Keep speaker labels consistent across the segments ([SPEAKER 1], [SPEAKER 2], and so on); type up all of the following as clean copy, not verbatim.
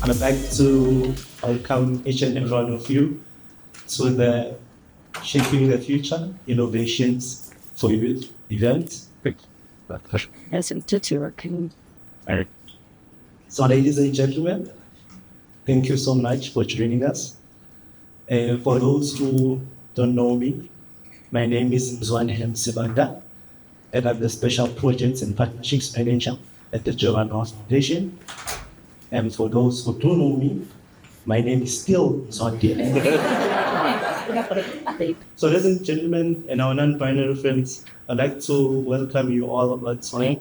[SPEAKER 1] I'd like to welcome each and every one of you to the Shaping the Future Innovations for Youth event. So, ladies and gentlemen, thank you so much for joining us. For those who don't know me, my name is Nxasana, and I'm the Special Projects and Partnerships Manager at the German North Foundation. And for those who do know me, my name is still Nxasana. So, ladies and gentlemen, and our non-binary friends, I'd like to welcome you all once more.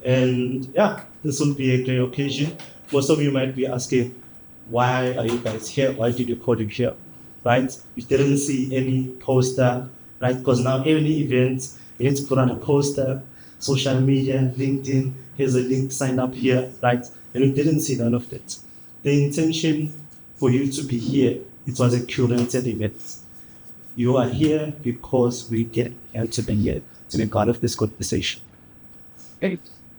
[SPEAKER 1] And yeah, this will be a great occasion. Most of you might be asking, why are you guys here? Why did you coding here? Right? You didn't see any poster, right? Because now every event, you need to put on a poster, social media, LinkedIn, here's a link, sign up here, right? And we didn't see none of that. The intention for you to be here, it was a curated event. You are here because we get you to be here, to be part of this conversation.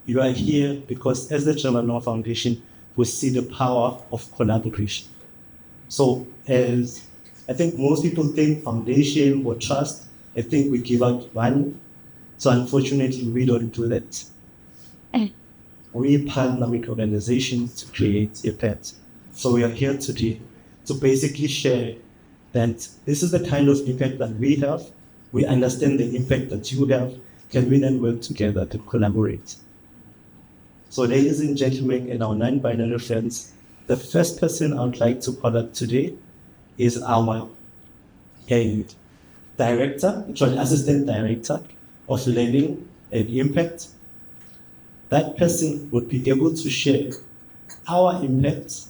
[SPEAKER 1] You are here because as the German Law Foundation, we see the power of collaboration. So as I think most people think foundation or trust, I think we give out money. So unfortunately, we don't do that. We partner with organizations to create impact. So we are here today to basically share that this is the kind of impact that we have. We understand the impact that you have. Can we then work together to collaborate? So ladies and gentlemen and our non-binary friends, the first person I would like to call up today is our director, actually assistant director of learning and impact. That person would be able to share our impact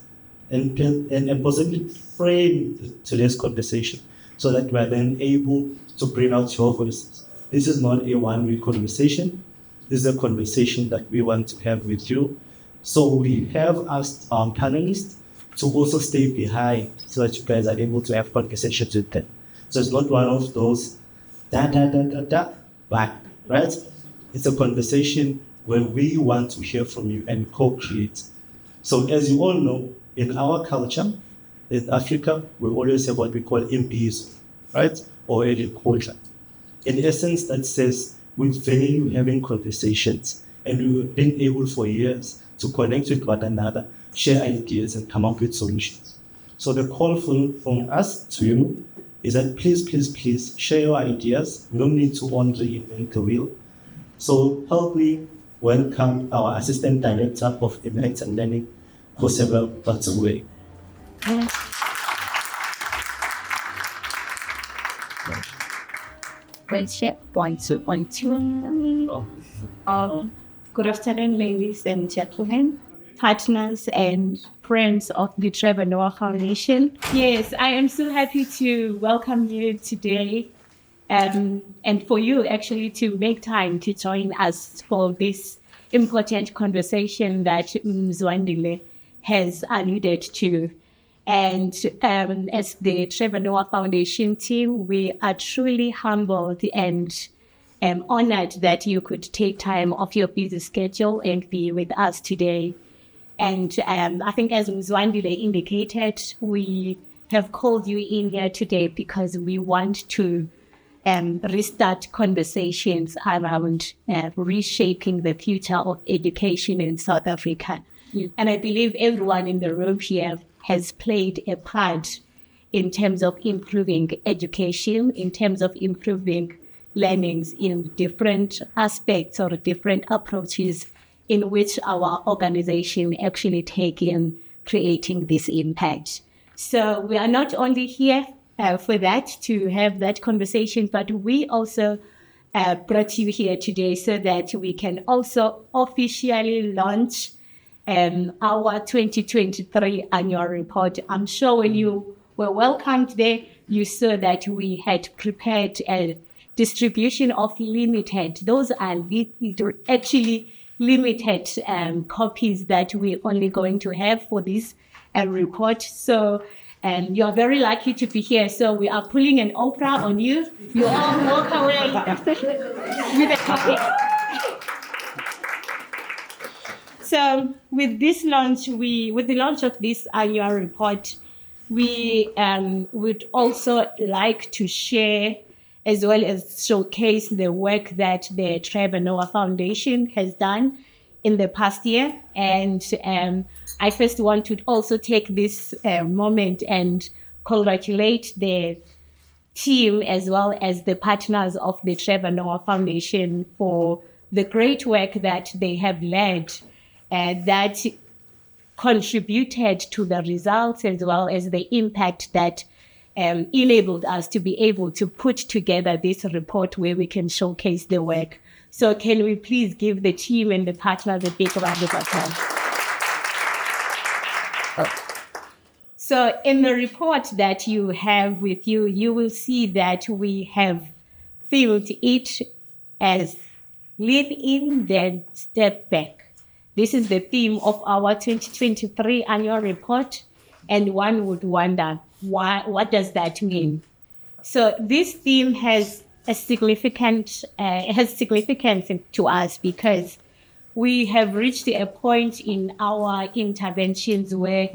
[SPEAKER 1] and possibly frame today's conversation so that we're then able to bring out your voices. This is not a one-way conversation. This is a conversation that we want to have with you. So we have asked our panelists to also stay behind so that you guys are able to have conversations with them. So it's not one of those right? It's a conversation where we want to hear from you and co-create. So as you all know, in our culture, in Africa, we always have what we call imbizo, right? Or agriculture. In essence, that says we value having conversations, and we've been able for years to connect with one another, share ideas, and come up with solutions. So the call from us to you is that please share your ideas. We don't need to reinvent the wheel. So help me welcome our Assistant Director of Impact and Learning, Khuselwa Mxatule.
[SPEAKER 2] Good afternoon, ladies and gentlemen, partners and friends of the Trevor Foundation. Yes, I am so happy to welcome you today and for you actually to make time to join us for this important conversation that Nxasana has alluded to. And as the Trevor Foundation team, we are truly humbled and honored that you could take time off your busy schedule and be with us today. And I think as Nxasana indicated, we have called you in here today because we want to restart conversations around reshaping the future of education in South Africa. And I believe everyone in the room here has played a part in terms of improving education, in terms of improving learnings in different aspects or different approaches in which our organization actually take in creating this impact. So we are not only here for that, to have that conversation, but we also brought you here today so that we can also officially launch our 2023 annual report. I'm sure when you were welcomed there, you saw that we had prepared a distribution of limited, those are actually limited copies that we're only going to have for this report. So you're very lucky to be here. So we are pulling an Oprah on you. You all walk away with a copy. So with the launch of this annual report, we would also like to share as well as showcase the work that the Trevor Noah Foundation has done in the past year. And I first want to also take this moment and congratulate the team as well as the partners of the Trevor Noah Foundation for the great work that they have led that contributed to the results as well as the impact that enabled us to be able to put together this report where we can showcase the work. So can we please give the team and the partners a big round of applause? So in the report that you have with you, you will see that we have filled it as lean in, then step back. This is the theme of our 2023 annual report, and one would wonder, what does that mean? So this theme has significance to us because we have reached a point in our interventions where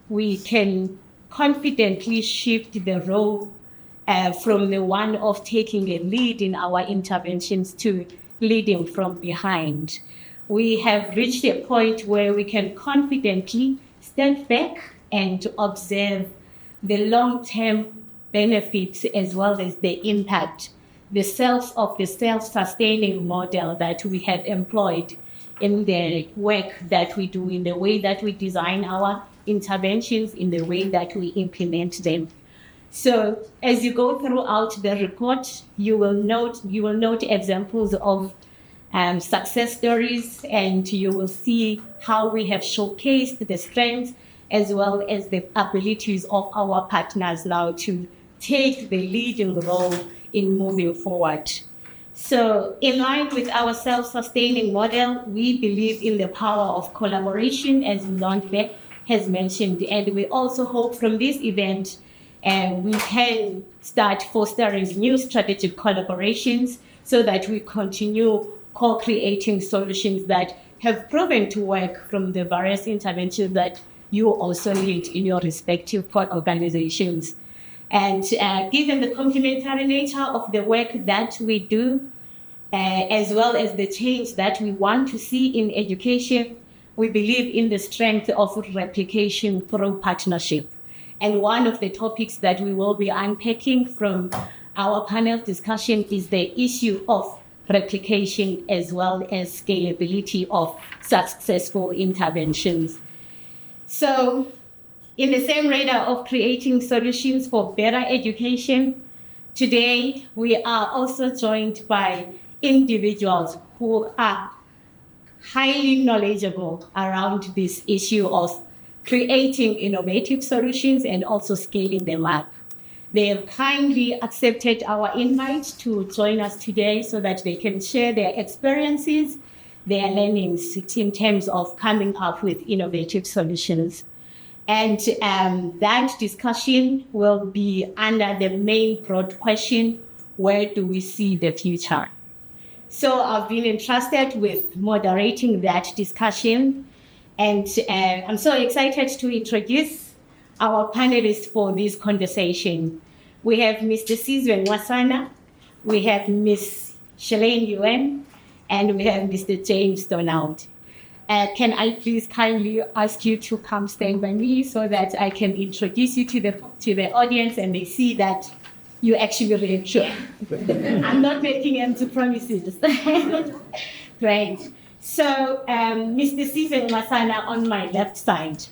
[SPEAKER 2] we can confidently shift the role from the one of taking a lead in our interventions to leading from behind. We have reached a point where we can confidently stand back and observe the long-term benefits as well as the impact, the self-sustaining model that we have employed in the work that we do, in the way that we design our interventions, in the way that we implement them. So as you go throughout the report, you will note examples of success stories, and you will see how we have showcased the strengths as well as the abilities of our partners now to take the leading role in moving forward. So in line with our self-sustaining model, we believe in the power of collaboration, as Nxasana has mentioned, and we also hope from this event we can start fostering new strategic collaborations so that we continue co-creating solutions that have proven to work from the various interventions that you also lead in your respective organizations. And given the complementary nature of the work that we do, as well as the change that we want to see in education, we believe in the strength of replication through partnership. And one of the topics that we will be unpacking from our panel discussion is the issue of replication as well as scalability of successful interventions. So in the same radar of creating solutions for better education, today we are also joined by individuals who are highly knowledgeable around this issue of creating innovative solutions and also scaling them up. They have kindly accepted our invite to join us today so that they can share their experiences, their learnings in terms of coming up with innovative solutions. And that discussion will be under the main broad question, where do we see the future? So I've been entrusted with moderating that discussion, and I'm so excited to introduce our panelists for this conversation. We have Mr. Sizwe Nxasana, we have Ms. Shalane Yuen, and we have Mr. James Donald. Can I please kindly ask you to come stand by me so that I can introduce you to the audience and they see that you actually really sure. I'm not making empty promises. Great. So Mr. Sizwe Nxasana on my left side.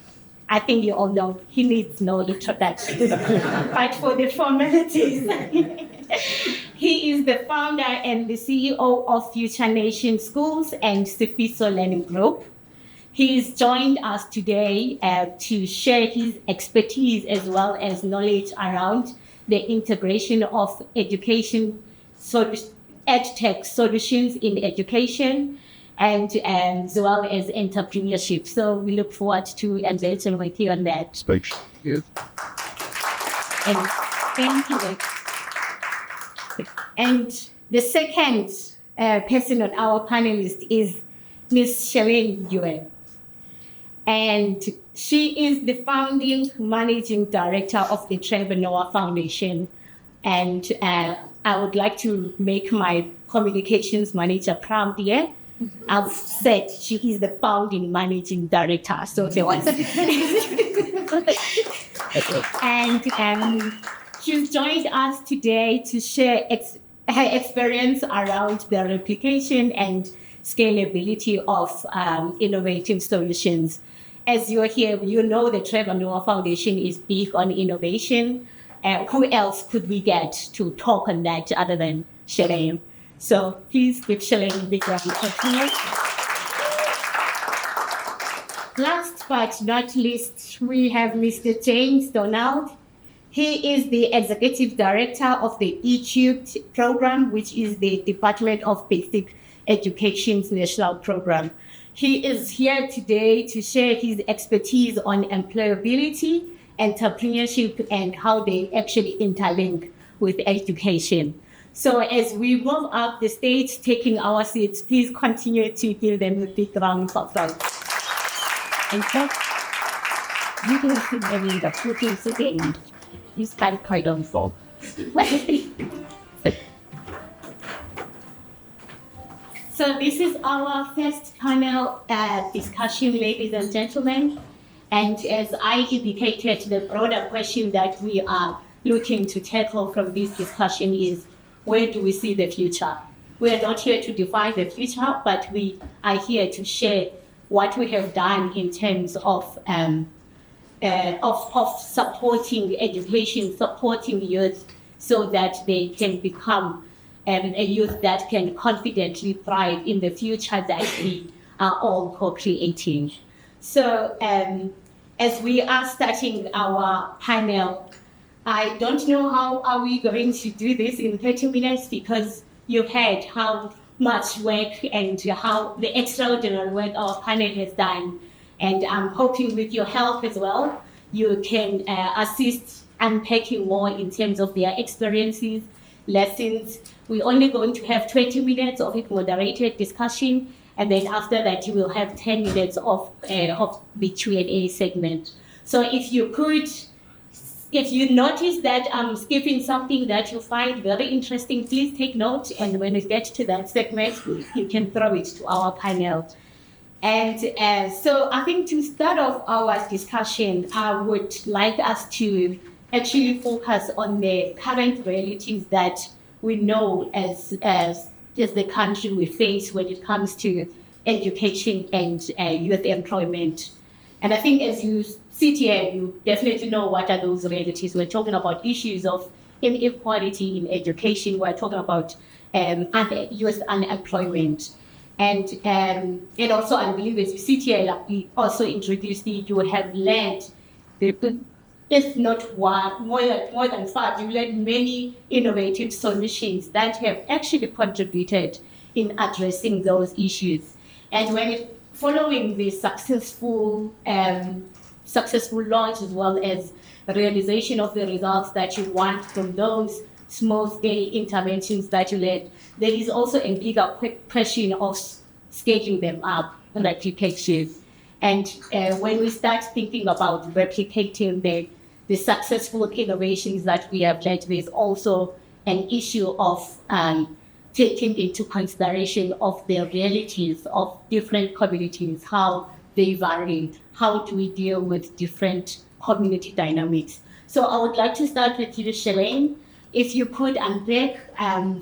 [SPEAKER 2] I think you all know he needs no introduction, but for the formalities. He is the founder and the CEO of Future Nation Schools and Sifiso Learning Group. He has joined us today to share his expertise as well as knowledge around the integration of education, Edtech solutions in education, and as well as entrepreneurship. So we look forward to engaging with you on that.
[SPEAKER 3] Speech. Yes.
[SPEAKER 2] And thank you. And the second person on our panelist is Ms. Shalane Yuen. And she is the founding managing director of the Trevor Noah Foundation. And I would like to make my communications manager proud here. I've said she is the founding managing director. So there was. And she's joined us today to share her experience around the replication and scalability of innovative solutions. As you're here, you know the Trevor Noah Foundation is big on innovation. Who else could we get to talk on that other than Shalane? So please give Shalane a big round of applause. Last but not least, we have Mr. James Donald. He is the Executive Director of the eTube program, which is the Department of Basic Education's national program. He is here today to share his expertise on employability, entrepreneurship, and how they actually interlink with education. So as we move up the stage, taking our seats, please continue to give them a big round of applause. In fact, you can see them in the footing sitting. He's quite on fall. So this is our first panel discussion, ladies and gentlemen. And as I indicated, the broader question that we are looking to tackle from this discussion is, where do we see the future? We are not here to define the future, but we are here to share what we have done in terms of supporting education, supporting youth, so that they can become a youth that can confidently thrive in the future that we are all co-creating. So as we are starting our panel, I don't know how are we going to do this in 30 minutes, because you've heard how much work and how the extraordinary work our panel has done. And I'm hoping with your help as well, you can assist unpacking more in terms of their experiences, lessons. We're only going to have 20 minutes of a moderated discussion, and then after that you will have 10 minutes of the Q&A segment. So if you notice that I'm skipping something that you find very interesting, please take note, and when we get to that segment, you can throw it to our panel. And so I think to start off our discussion, I would like us to actually focus on the current realities that we know as the country we face when it comes to education and youth employment. And I think as you sit here, you definitely know what are those realities. We're talking about issues of inequality in education. We're talking about youth unemployment. And also, I believe as you sit here, like we also introduced you have led, if not one, more than five, you led many innovative solutions that have actually contributed in addressing those issues. And following the successful launch, as well as the realization of the results that you want from those small-scale interventions that you led, there is also a bigger question of scaling them up, replication. And when we start thinking about replicating the successful innovations that we have led, there's also an issue of taking into consideration of the realities of different communities, how they vary, how do we deal with different community dynamics. So I would like to start with you, Shalane. If you could unpack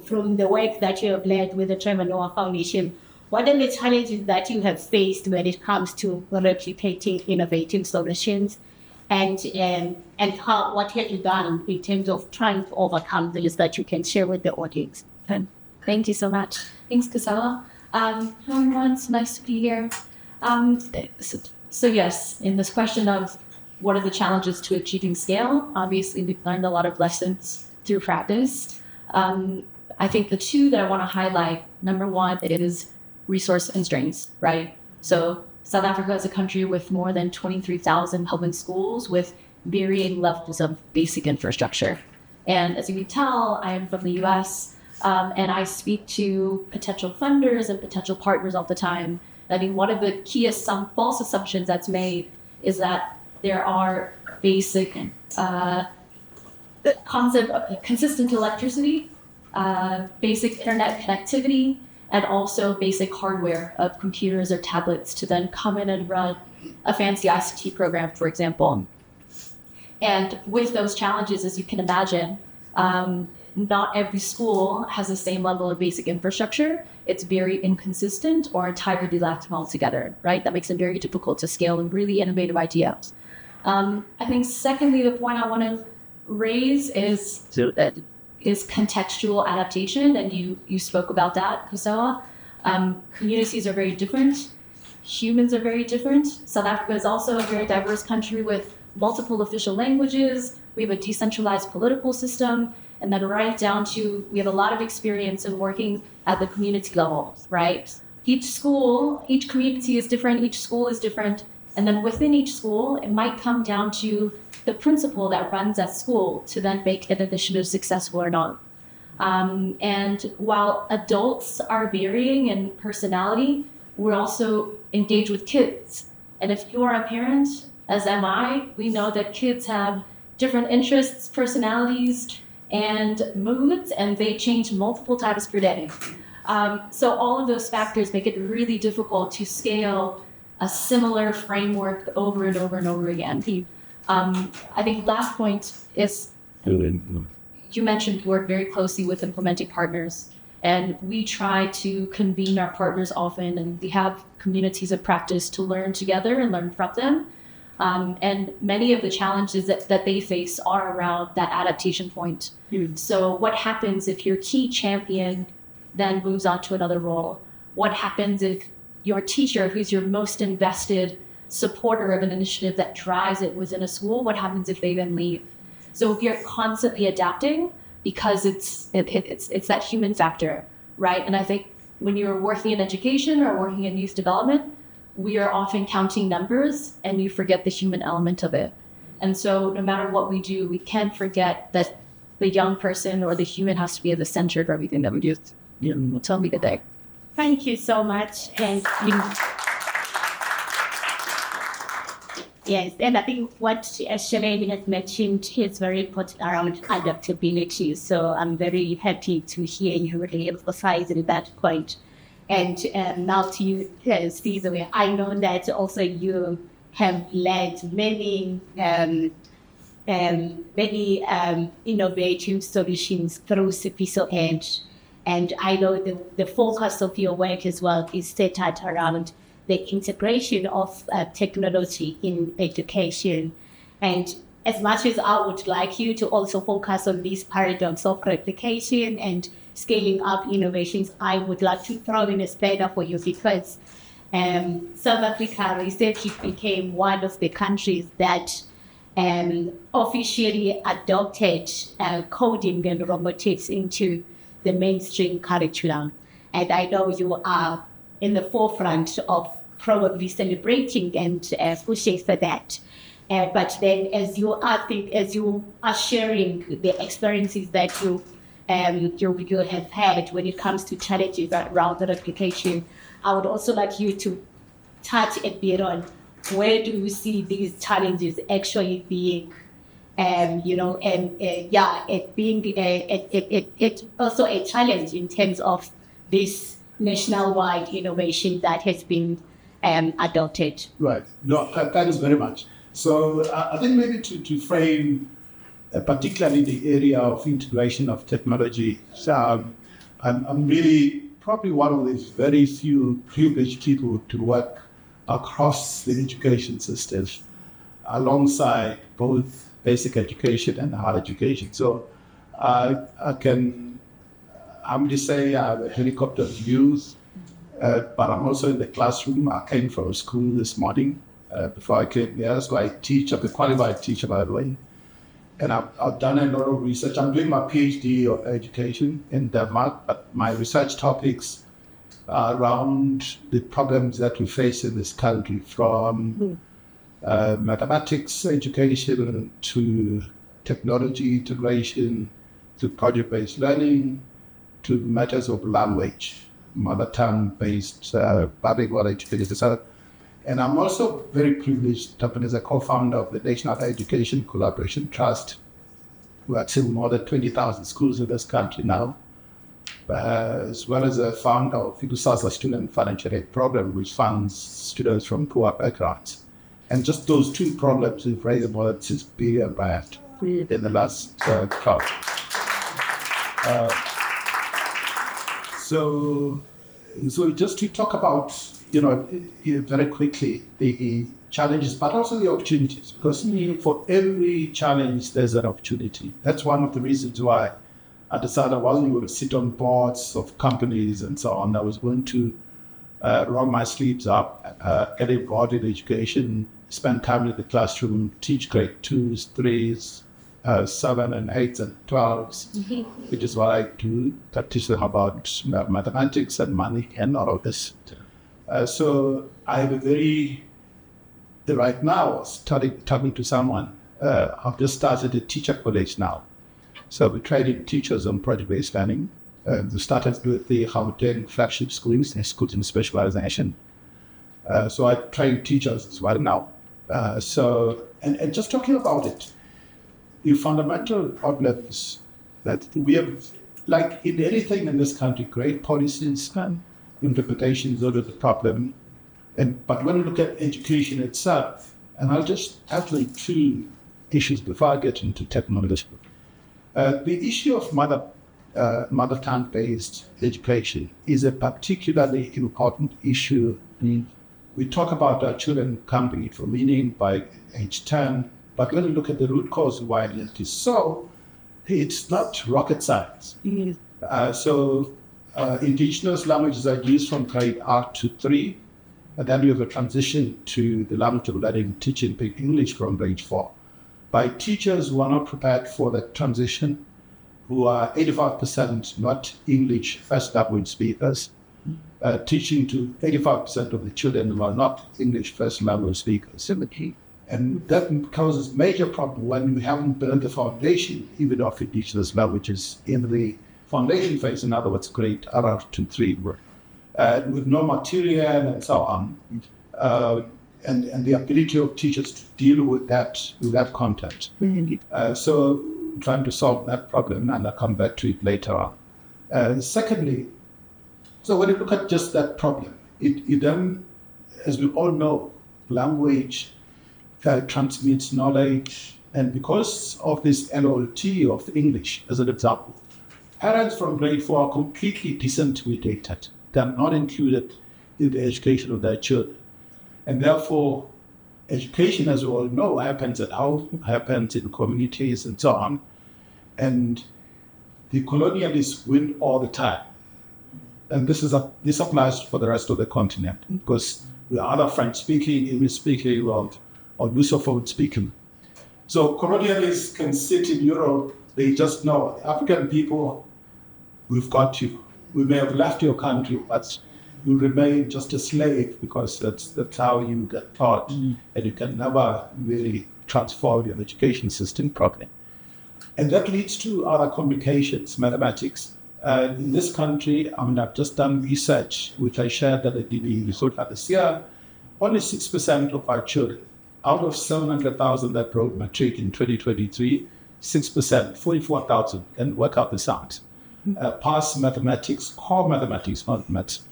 [SPEAKER 2] from the work that you have led with the Trevor Noah Foundation, what are the challenges that you have faced when it comes to replicating innovative solutions, and what have you done in terms of trying to overcome this that you can share with the audience?
[SPEAKER 3] Thank you so much. Thanks, Khuselwa. Hello, everyone. It's nice to be here. So yes, in this question of what are the challenges to achieving scale, obviously we've learned a lot of lessons through practice. I think the two that I want to highlight, number one, it is resource constraints, right? So South Africa is a country with more than 23,000 public schools with varying levels of basic infrastructure. And as you can tell, I am from the US, and I speak to potential funders and potential partners all the time. I think one of the key false assumptions that's made is that there are basic concept of consistent electricity, basic internet connectivity, and also basic hardware of computers or tablets to then come in and run a fancy ICT program, for example. And with those challenges, as you can imagine, not every school has the same level of basic infrastructure. It's very inconsistent or entirely lacking altogether, right? That makes it very difficult to scale and really innovative ideas. I think secondly, the point I want to raise is contextual adaptation, and you spoke about that, Khuselwa. Communities are very different. Humans are very different. South Africa is also a very diverse country with multiple official languages. We have a decentralized political system, and then right down to, we have a lot of experience in working at the community level, right? Each community is different, each school is different, and then within each school, it might come down to the principal that runs that school to then make an initiative successful or not. And while adults are varying in personality, we're also engaged with kids. And if you're a parent, as am I, we know that kids have different interests, personalities, and moods, and they change multiple times per day. So all of those factors make it really difficult to scale a similar framework over and over and over again. I think last point is, you mentioned we work very closely with implementing partners, and we try to convene our partners often, and we have communities of practice to learn together and learn from them. And many of the challenges that they face are around that adaptation point. So what happens if your key champion then moves on to another role? What happens if your teacher, who's your most invested supporter of an initiative that drives it within a school, what happens if they then leave? So if you're constantly adapting, because it's that human factor, right? And I think when you're working in education or working in youth development, we are often counting numbers and you forget the human element of it. And so no matter what we do, we can't forget that the young person or the human has to be at the center of everything that we do. Tell me good day.
[SPEAKER 2] Thank you so much. And yes, and I think what Shalane has mentioned is very important around adaptability. So I'm very happy to hear you really emphasizing that point. And now to you, Sizwe, I know that also you have led many innovative solutions through Sifiso Edge. And I know the focus of your work as well is centered around the integration of technology in education. And as much as I would like you to also focus on these paradigms of replication and scaling up innovations, I would like to throw in a spanner for you because South Africa recently became one of the countries that officially adopted coding and robotics into the mainstream curriculum. And I know you are in the forefront of probably celebrating and pushing for that. But then as you are sharing the experiences that you have had when it comes to challenges around the replication, I would also like you to touch a bit on where do you see these challenges actually being, it's also a challenge in terms of this nationwide innovation that has been adopted.
[SPEAKER 4] Right. No, thanks very much. So I think maybe to frame particularly the area of integration of technology, I'm really probably one of these very few privileged people to work across the education system alongside both basic education and higher education. So I can humbly say I have a helicopter views, but I'm also in the classroom. I came from school this morning before I came here, so I teach. I'm a qualified teacher, by the way. And I've done a lot of research. I'm doing my PhD of education in Denmark, but my research topics are around the problems that we face in this country, from mathematics education to technology integration to project-based learning to matters of language. mother tongue-based bilingual education. So, and I'm also very privileged to be as a co-founder of the National Education Collaboration Trust, who are in more than 20,000 schools in this country now, as well as a founder of Shalane Student Financial Aid Program, which funds students from poor backgrounds. And just those two programs have raised more than 6 billion rand in the last 12. So just to talk about, very quickly, the challenges, but also the opportunities, because for every challenge, there's an opportunity. That's one of the reasons why I decided I wasn't going to sit on boards of companies and so on. I was going to roll my sleeves up, get involved in education, spend time in the classroom, teach grade 2s, 3s, 7 and 8s and 12s, which is what I do. I teach them about mathematics and money and all of this. So I have right now, talking to someone, I've just started a teacher college now. So we're training teachers on project-based learning. We started with the Gauteng flagship schools and schools in specialization. So I train teachers as well now. And just talking about it, the fundamental problems that we have, like in anything in this country, great policies and interpretations of the problem. But when you look at education itself, and I'll just tackle 2 issues before I get into technology. The issue of mother tongue-based education is a particularly important issue. We talk about our children coming into meaning by age 10, but when you look at the root cause why it is so, it's not rocket science. Indigenous languages are used from grade R to 3, and then you have a transition to the language of learning, teaching English from grade 4. By teachers who are not prepared for that transition, who are 85% not English first language speakers, teaching to 85% of the children who are not English first language speakers. And that causes major problem when we haven't built the foundation, even of indigenous languages in the foundation phase, in other words, grade R to 3, with no material and so on. And the ability of teachers to deal with that content. So trying to solve that problem, and I'll come back to it later on. Secondly, so when you look at just that problem, it then, as we all know, language transmits knowledge, and because of this LOT of English, as an example, parents from grade 4 are completely disintimidated. They're not included in the education of their children. And therefore, education, as we all know, happens at home, happens in communities and so on. And the colonialists win all the time. And this applies for the rest of the continent, because we are either French-speaking, English-speaking, or Lusophone-speaking. So colonialists can sit in Europe, they just know, African people, we've got you. We may have left your country, but you remain just a slave, because that's how you get taught, and you can never really transform your education system properly. And that leads to other complications, mathematics. In this country, I've just done research, which I shared at the DBE result this year. Only 6% of our children, out of 700,000 that wrote matric in 2023, 6%, 44,000, and work out the sounds. Pass mathematics, core mathematics, not maths.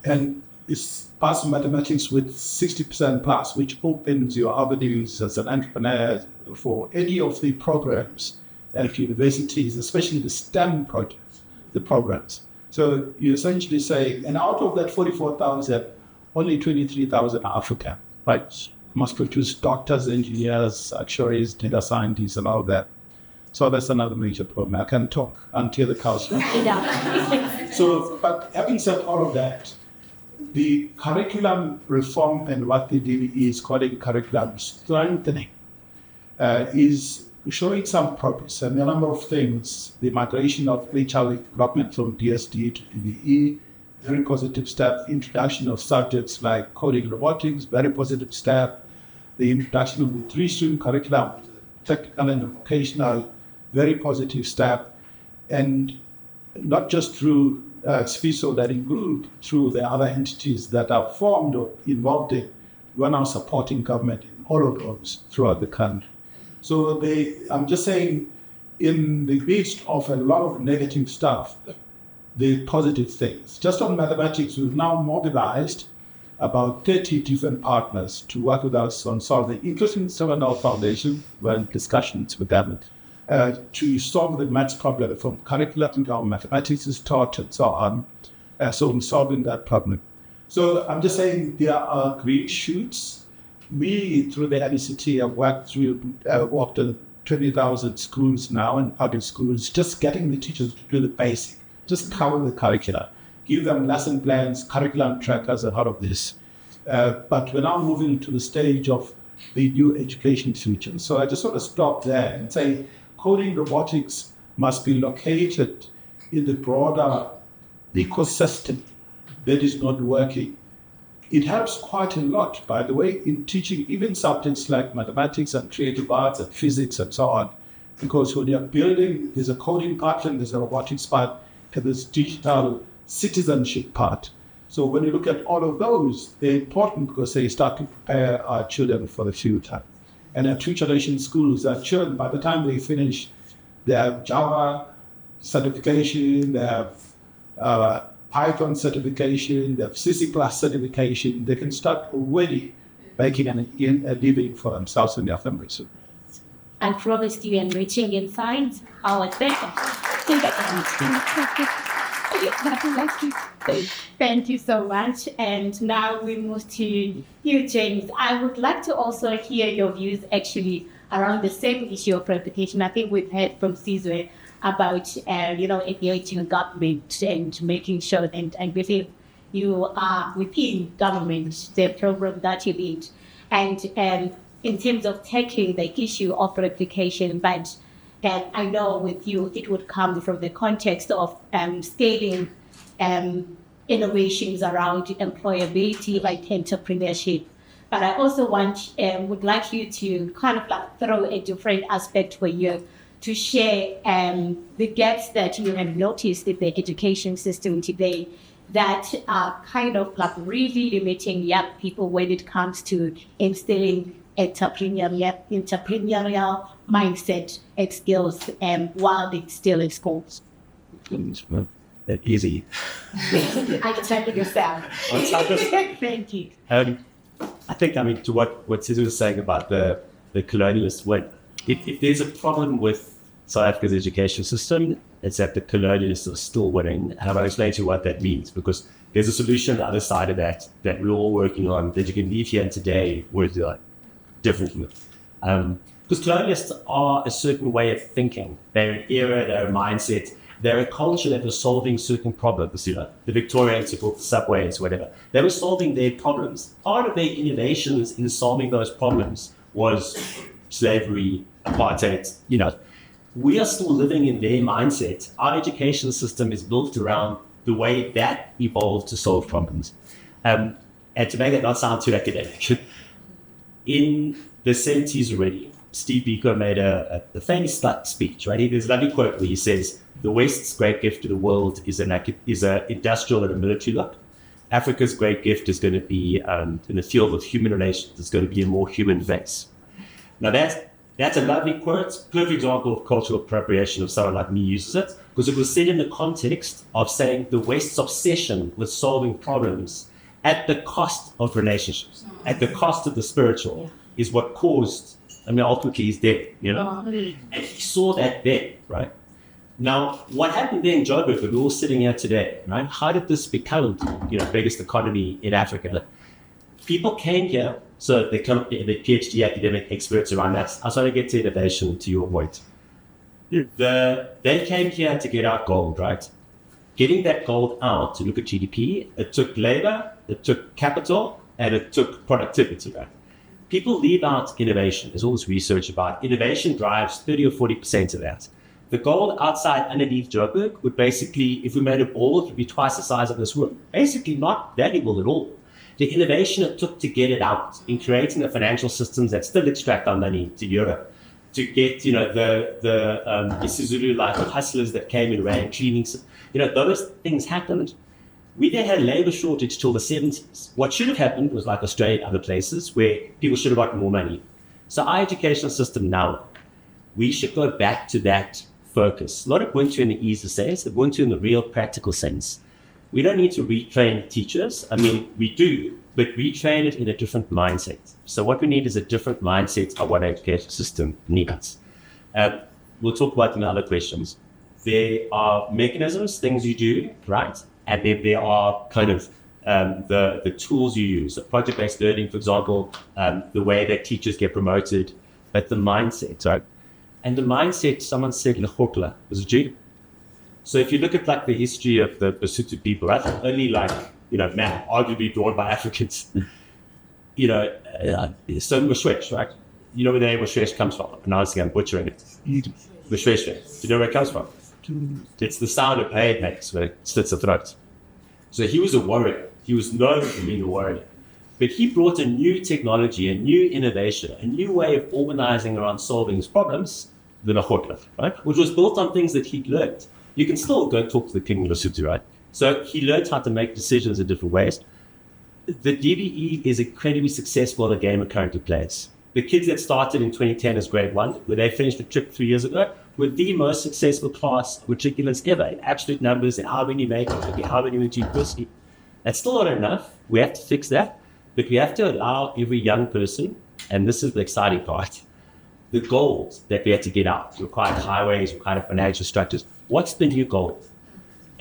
[SPEAKER 4] And it's pass mathematics with 60% plus, which opens your avenues as an entrepreneur for any of the programs at universities, especially the STEM projects, the programs. So you essentially say, and out of that 44,000, only 23,000 are African, right? Must produce doctors, engineers, actuaries, data scientists, and all that. So that's another major problem. I can talk until the cows come. So, but having said all of that, the curriculum reform and what the DBE is calling curriculum strengthening is showing some progress. And a number of things, the migration of HR development from DSD to DBE, very positive step. Introduction of subjects like coding robotics, very positive step. The introduction of the 3-stream curriculum, technical and vocational, very positive step. And not just through Sifiso that in group, through the other entities that are formed or involved in, we're now supporting government in all of those throughout the country. So I'm just saying, in the midst of a lot of negative stuff, the positive things. Just on mathematics, we've now mobilized about 30 different partners to work with us on solving, including Nxasana Foundation, we're in discussions with them, to solve the maths problem from curriculum, how mathematics is taught and so on. So in solving that problem. So I'm just saying there are green shoots. We, through the NECT, have walked in 20,000 schools now in public schools, just getting the teachers to do the basic, just cover the curricula, give them lesson plans, curriculum trackers and all of this. But we're now moving to the stage of the new education future. So I just want to stop there and say coding robotics must be located in the broader ecosystem that is not working. It helps quite a lot, by the way, in teaching even subjects like mathematics and creative arts and physics and so on. Because when you're building, there's a coding part and there's a robotics part and there's digital citizenship part. So when you look at all of those, they're important because they start to prepare our children for the future. And at two generation schools, our children, by the time they finish, they have Java certification, they have Python certification, they have C++ certification. They can start already making a living for themselves and their families.
[SPEAKER 2] I promised you enriching in science. How was Thank you so much. And now we move to you, James. I would like to also hear your views actually around the same issue of replication. I think we've heard from Sizwe about, engaging government and making sure, and I believe you are within government, the program that you lead. And in terms of tackling the issue of replication, but I know with you, it would come from the context of scaling innovations around employability, like entrepreneurship. But I also would like you to kind of like throw a different aspect for you to share the gaps that you have noticed in the education system today that are kind of like really limiting young people when it comes to instilling entrepreneurial mindset and skills while they're still in schools.
[SPEAKER 5] Easy.
[SPEAKER 2] I can tell you yourself. Thank you.
[SPEAKER 5] I think, to what Sizwe was saying about the colonialist, if there's a problem with South Africa's education system, it's that the colonialists are still winning. And I'll explain to you what that means, because there's a solution on the other side of that we're all working on, that you can leave here today with differently. Because colonialists are a certain way of thinking. They're an era, they're a mindset, they're a culture that was solving certain problems, the Victorians who built the subways, whatever. They were solving their problems. Part of their innovations in solving those problems was slavery, apartheid, We are still living in their mindset. Our education system is built around the way that evolved to solve problems. And to make it not sound too academic, in the 70s already, Steve Biko made a famous speech, right? There's a lovely quote where he says, the West's great gift to the world is an industrial and a military look. Africa's great gift is going to be, in the field of human relations, it's going to be a more human face. Now that's a lovely quote, perfect example of cultural appropriation if someone like me uses it, because it was said in the context of saying the West's obsession with solving problems at the cost of relationships, at the cost of the spiritual, is what caused, ultimately his death, And he saw that then, right? Now, what happened there in Joburg, we're all sitting here today, right? How did this become, the biggest economy in Africa? People came here, so they come, the PhD academic experts around that. I was trying to get to innovation to your point. They came here to get out gold, right? Getting that gold out to look at GDP, it took labor, it took capital, and it took productivity, right? People leave out innovation. There's all this research about innovation drives 30 or 40% of that. The gold outside underneath Joburg would basically, if we made a ball, it would be twice the size of this room. Basically not valuable at all. The innovation it took to get it out in creating the financial systems that still extract our money to Europe to get, the isiZulu like hustlers that came and ran cleaning. Those things happened. We then had a labor shortage till the 70s. What should have happened was like Australia and other places where people should have gotten more money. So our educational system now, we should go back to that focus. Not Ubuntu in the easy sense, Ubuntu in the real practical sense. We don't need to retrain teachers. I mean, we do, but retrain it in a different mindset. So what we need is a different mindset of what our education system needs. We'll talk about in other questions. There are mechanisms, things you do, right? And then there are kind of the tools you use. So project-based learning, for example, the way that teachers get promoted, but the mindset, right? And the mindset, someone said, Lekgotla, was a Jew. So if you look at like the history of the Basotho people, right? Only like, man, arguably drawn by Africans, so Mshwesh, right? You know where the name Mshwesh comes from? Announcing I'm butchering it. Mshwesh. Do you know where it comes from? It's the sound a blade makes when it slits the throat. So he was a warrior. He was known for being a warrior. But he brought a new technology, a new innovation, a new way of organizing around solving his problems, the Lekgotla, right? Which was built on things that he'd learned. You can still go talk to the King of Lesotho, right? So he learned how to make decisions in different ways. The DBE is incredibly successful at the game it currently plays. The kids that started in 2010 as grade 1, when they finished the trip 3 years ago, were the most successful class matriculants ever in absolute numbers and how many make it, how many went to university. That's still not enough. We have to fix that. But we have to allow every young person, and this is the exciting part, the goals that we have to get out. Required highways, required financial structures. What's the new goal?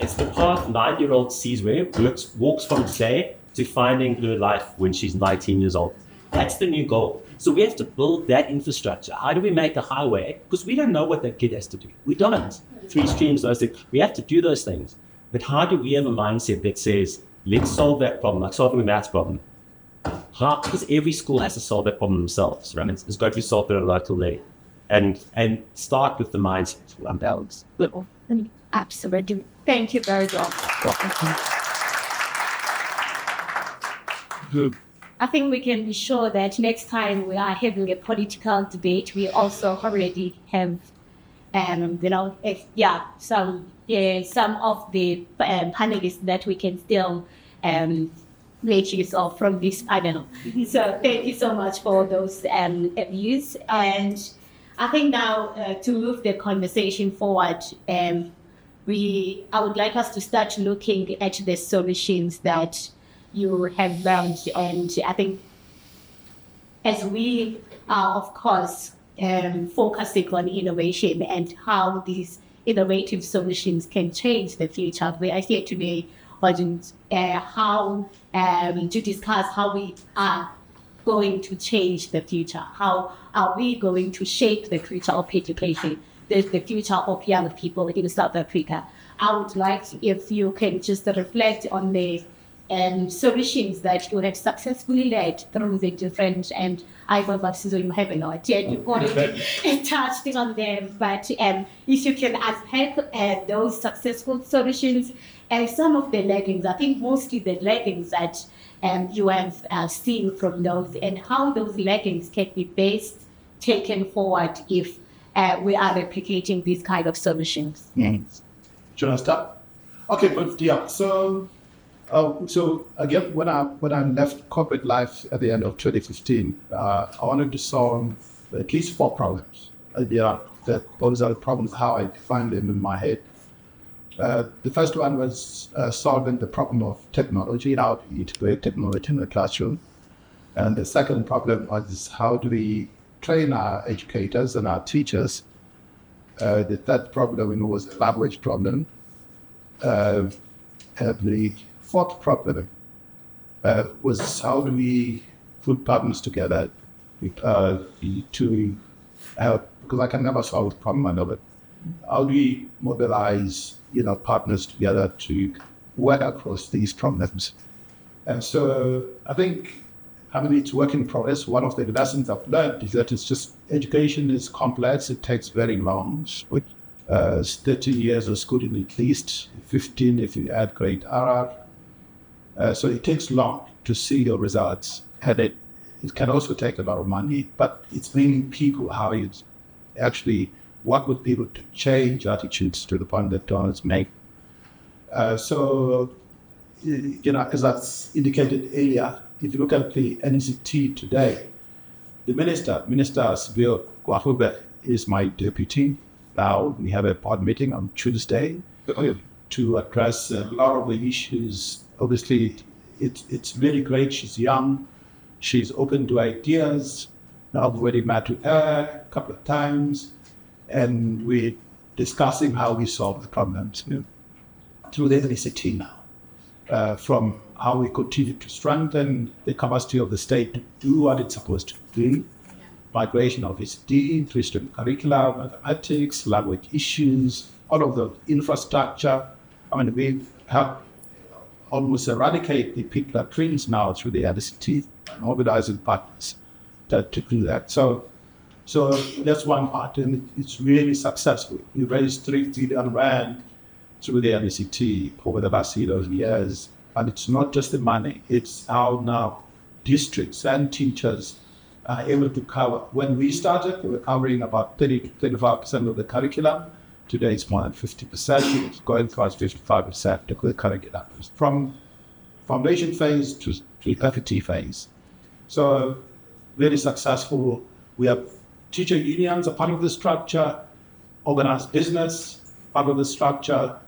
[SPEAKER 5] It's the path 9-year-old Sizwe walks from today to finding her life when she's 19 years old. That's the new goal. So we have to build that infrastructure. How do we make a highway? Because we don't know what that kid has to do. We don't. 3 streams, those things. We have to do those things. But how do we have a mindset that says, let's solve that problem, like solving the maths problem? Because every school has to solve that problem themselves, right? It's got to be solved at a local level. And start with the mindset.
[SPEAKER 2] Absolutely. Thank you very much.
[SPEAKER 4] Good.
[SPEAKER 2] I think we can be sure that next time we are having a political debate, we also already have, some of the panelists that we can still make use of from this panel. So thank you so much for those views. And I think now to move the conversation forward, I would like us to start looking at the solutions that you have learned. And I think as we are, of course, focusing on innovation and how these innovative solutions can change the future, we are here today to discuss how we are going to change the future. How are we going to shape the future of education, the future of young people in South Africa? I would like if you can just reflect on the solutions that you have successfully led through the different, and I will you have a lot, and you've already touched on them, but if you can unpack those successful solutions and some of the learnings, I think mostly the learnings that you have seen from those, and how those learnings can be best taken forward if we are replicating these kind of solutions.
[SPEAKER 4] Should I start? Okay, but yeah, so again, when I left corporate life at the end of 2015, I wanted to solve at least 4 problems. Those are the problems, how I defined them in my head. The first one was solving the problem of technology, how to integrate technology in the classroom. And the second problem was how do we train our educators and our teachers. The third problem was a language problem. The fourth problem was how do we put partners together to help, because I can never solve the problem, I know, but how do we mobilize partners together to work across these problems? And so I think, it's work in progress. One of the lessons I've learned is that it's just education is complex. It takes very long. 30 years of schooling at least, 15 if you add grade RR. So it takes long to see your results. And it can also take a lot of money, but it's mainly people how you actually work with people to change attitudes to the point that donors make. So, as that's indicated earlier, if you look at the NCT today, the Minister Sifiso is my deputy. Now we have a board meeting on Tuesday to address a lot of the issues. Obviously, it's really great. She's young. She's open to ideas. I've already met with her a couple of times, and we're discussing how we solve the problems through the NCT now. From how we continue to strengthen the capacity of the state to do what it's supposed to do, migration of esteemed, Christian curriculum, mathematics, language issues, all of the infrastructure. I mean, we've helped almost eradicate the people twins now through the NCT, mobilizing partners to do that. So that's one part, and it's really successful. We raised 3 billion rand through the NCT over the last years. And it's not just the money, it's how now districts and teachers are able to cover. When we started, we were covering about 30 to 35% of the curriculum. Today it's more than 50%. It's going towards 55% of the curriculum, from foundation phase to FT phase. So very successful. We have teacher unions, a part of the structure, organized business, part of the structure,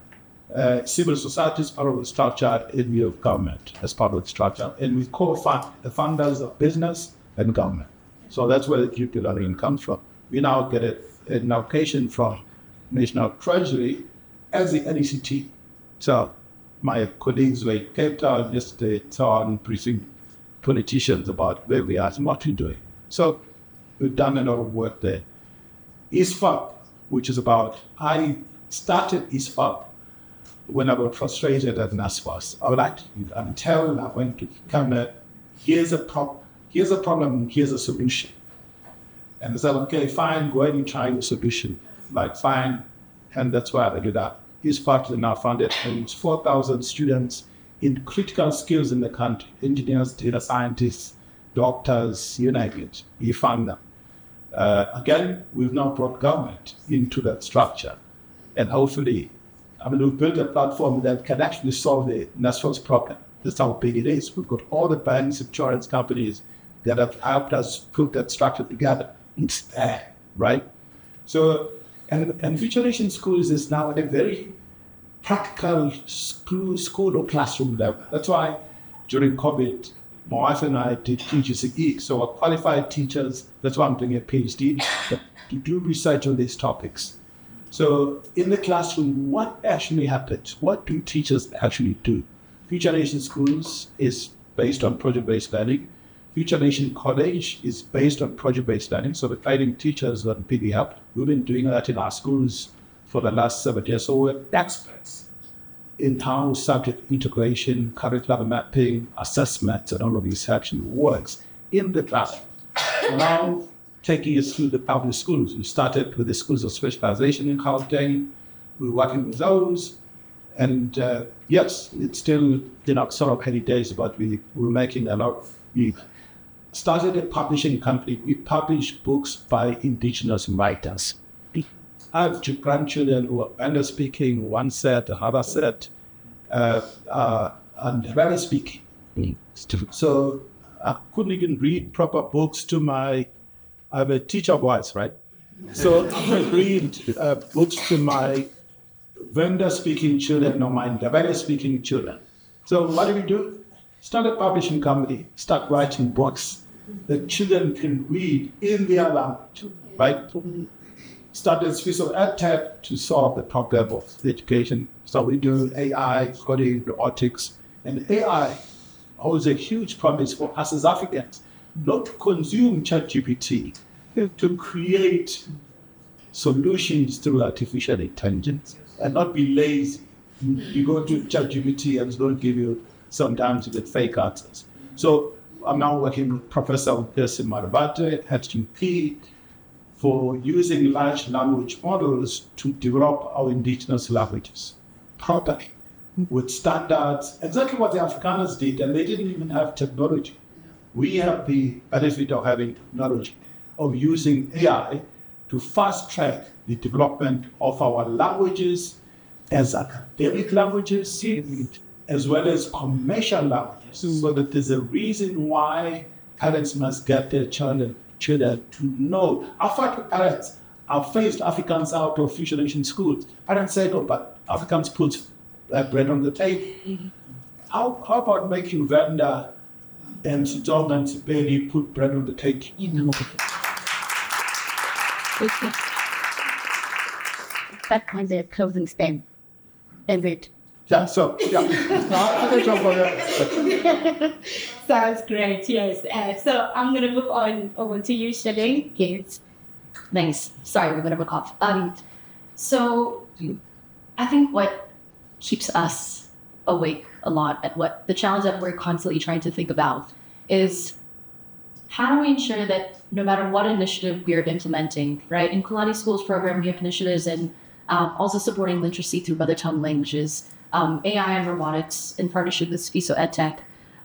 [SPEAKER 4] civil society is part of the structure, and we have government as part of the structure. And we co-fund the funders of business and government. So that's where the QP comes from. We now get an allocation from National Treasury as the NECT. So my colleagues were in Cape Town yesterday, on briefing politicians about where we are and what we're doing. So we've done a lot of work there. ISFAP, which is about, I started ISFAP when I was frustrated at NSFAS. I would like to tell, I went to come, here's a problem, here's a solution. And I said, okay, fine, go ahead and try the solution. Like, fine. And that's why I did that. His partner now funded, and it's 4,000 students in critical skills in the country, engineers, data scientists, doctors, you name it. We fund them. Again, we've now brought government into that structure. And hopefully, we've built a platform that can actually solve the NSFAS problem. That's how big it is. We've got all the banks, insurance companies that have helped us put that structure together. It's there, right? So, and Future Nation Schools is now at a very practical school or classroom level. That's why during COVID, my wife and I did Teachers a Geek. So our qualified teachers, that's why I'm doing a PhD, to do research on these topics. So in the classroom, what actually happens? What do teachers actually do? Future Nation Schools is based on project-based learning. Future Nation College is based on project-based learning. So we're training teachers on PDF. We've been doing that in our schools for the last 7 years. So we're experts in how subject integration, curriculum mapping, assessments, and all of these actually works in the classroom. Now, taking us through the public schools. We started with the schools of specialization in Gauteng. We're working with those. And yes, it's still sort of heady days, but we're making a lot. We started a publishing company. We publish books by indigenous writers. I have 2 grandchildren who are English speaking, one set, another set, and very speaking. So I couldn't even read proper books to I'm a teacher of voice, right? So I read books to my vendor-speaking children or my Ndebele-speaking children. So what do? Start a publishing company, start writing books that children can read in their language, right? Started Sifiso Edtech to solve the problem of the education. So we do AI, Coding Robotics, and AI holds a huge promise for us as Africans, not to consume ChatGPT, to create solutions through artificial intelligence and not be lazy. You go to ChatGPT and it's going to give you sometimes with fake answers. So I'm now working with Professor Marabate at HTP for using large language models to develop our indigenous languages properly with standards, exactly what the Afrikaners did, and they didn't even have technology. We have the benefit of having technology, of using AI to fast track the development of our languages as academic languages, as well as commercial languages, so that there's a reason why parents must get their children to know. Our parents have phased Africans out of Future Nation schools. Parents say, oh, but Africans put bread on the table. How about making Venda and Sitong and Sipeli put bread on the table?
[SPEAKER 2] That kind of closing stand. And it
[SPEAKER 4] Yeah, so, yeah. I think so for you.
[SPEAKER 2] sounds great, yes. So I'm going to move on over to you, Shalane. Yes.
[SPEAKER 3] Nice. Sorry, we're gonna have a cough. So I think what keeps us awake a lot, and what the challenge that we're constantly trying to think about, is how do we ensure that no matter what initiative we are implementing, right? In Kulani Schools program, we have initiatives and also supporting literacy through mother tongue languages, AI and robotics in partnership with Sifiso Edtech,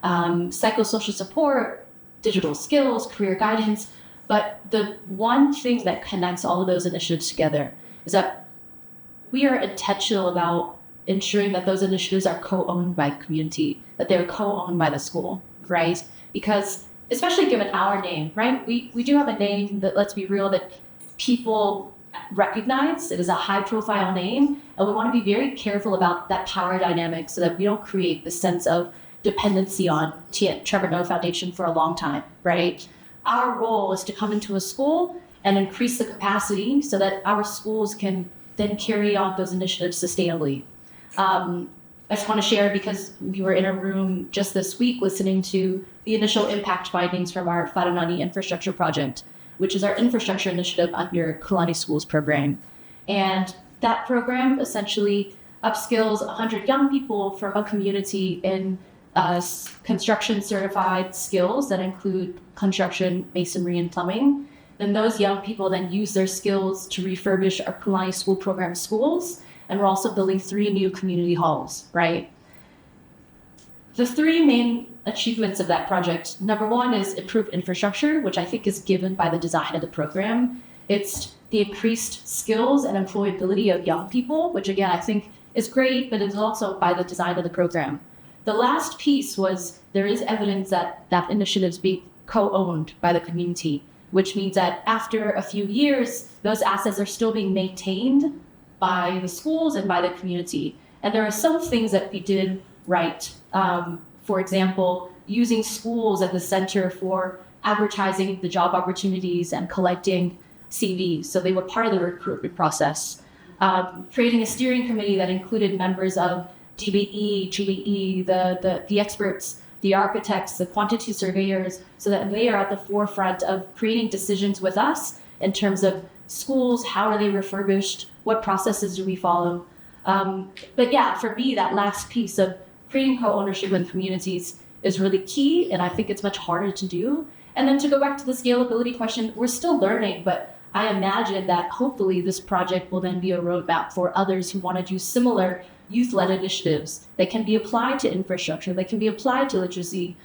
[SPEAKER 3] psychosocial support, digital skills, career guidance. But the one thing that connects all of those initiatives together is that we are intentional about ensuring that those initiatives are co-owned by community, that they're co-owned by the school, right? Because especially given our name, right? We do have a name that, let's be real, that people recognize. It is a high-profile name, and we want to be very careful about that power dynamic so that we don't create the sense of dependency on Trevor Noah Foundation for a long time, right? Our role is to come into a school and increase the capacity so that our schools can then carry on those initiatives sustainably. I just want to share, because we were in a room just this week listening to the initial impact findings from our Faranani infrastructure project, which is our infrastructure initiative under Kulani Schools program. And that program essentially upskills 100 young people from a community in construction certified skills that include construction, masonry, and plumbing. Then those young people then use their skills to refurbish our Kulani School program schools. And we're also building 3 new community halls, right? The 3 main achievements of that project, number 1 is improved infrastructure, which I think is given by the design of the program. It's the increased skills and employability of young people, which again, I think is great, but it's also by the design of the program. The last piece was there is evidence that that initiative is being co-owned by the community, which means that after a few years, those assets are still being maintained by the schools and by the community. And there are some things that we did right. For example, using schools at the center for advertising the job opportunities and collecting CVs. So they were part of the recruitment process. Creating a steering committee that included members of DBE, GBE, the experts, the architects, the quantity surveyors, so that they are at the forefront of creating decisions with us in terms of schools, how are they refurbished, what processes do we follow. But yeah, for me, that last piece of creating co-ownership in communities is really key, and I think it's much harder to do. And then to go back to the scalability question, we're still learning, but I imagine that hopefully this project will then be a roadmap for others who want to do similar youth-led initiatives that can be applied to infrastructure, that can be applied to literacy.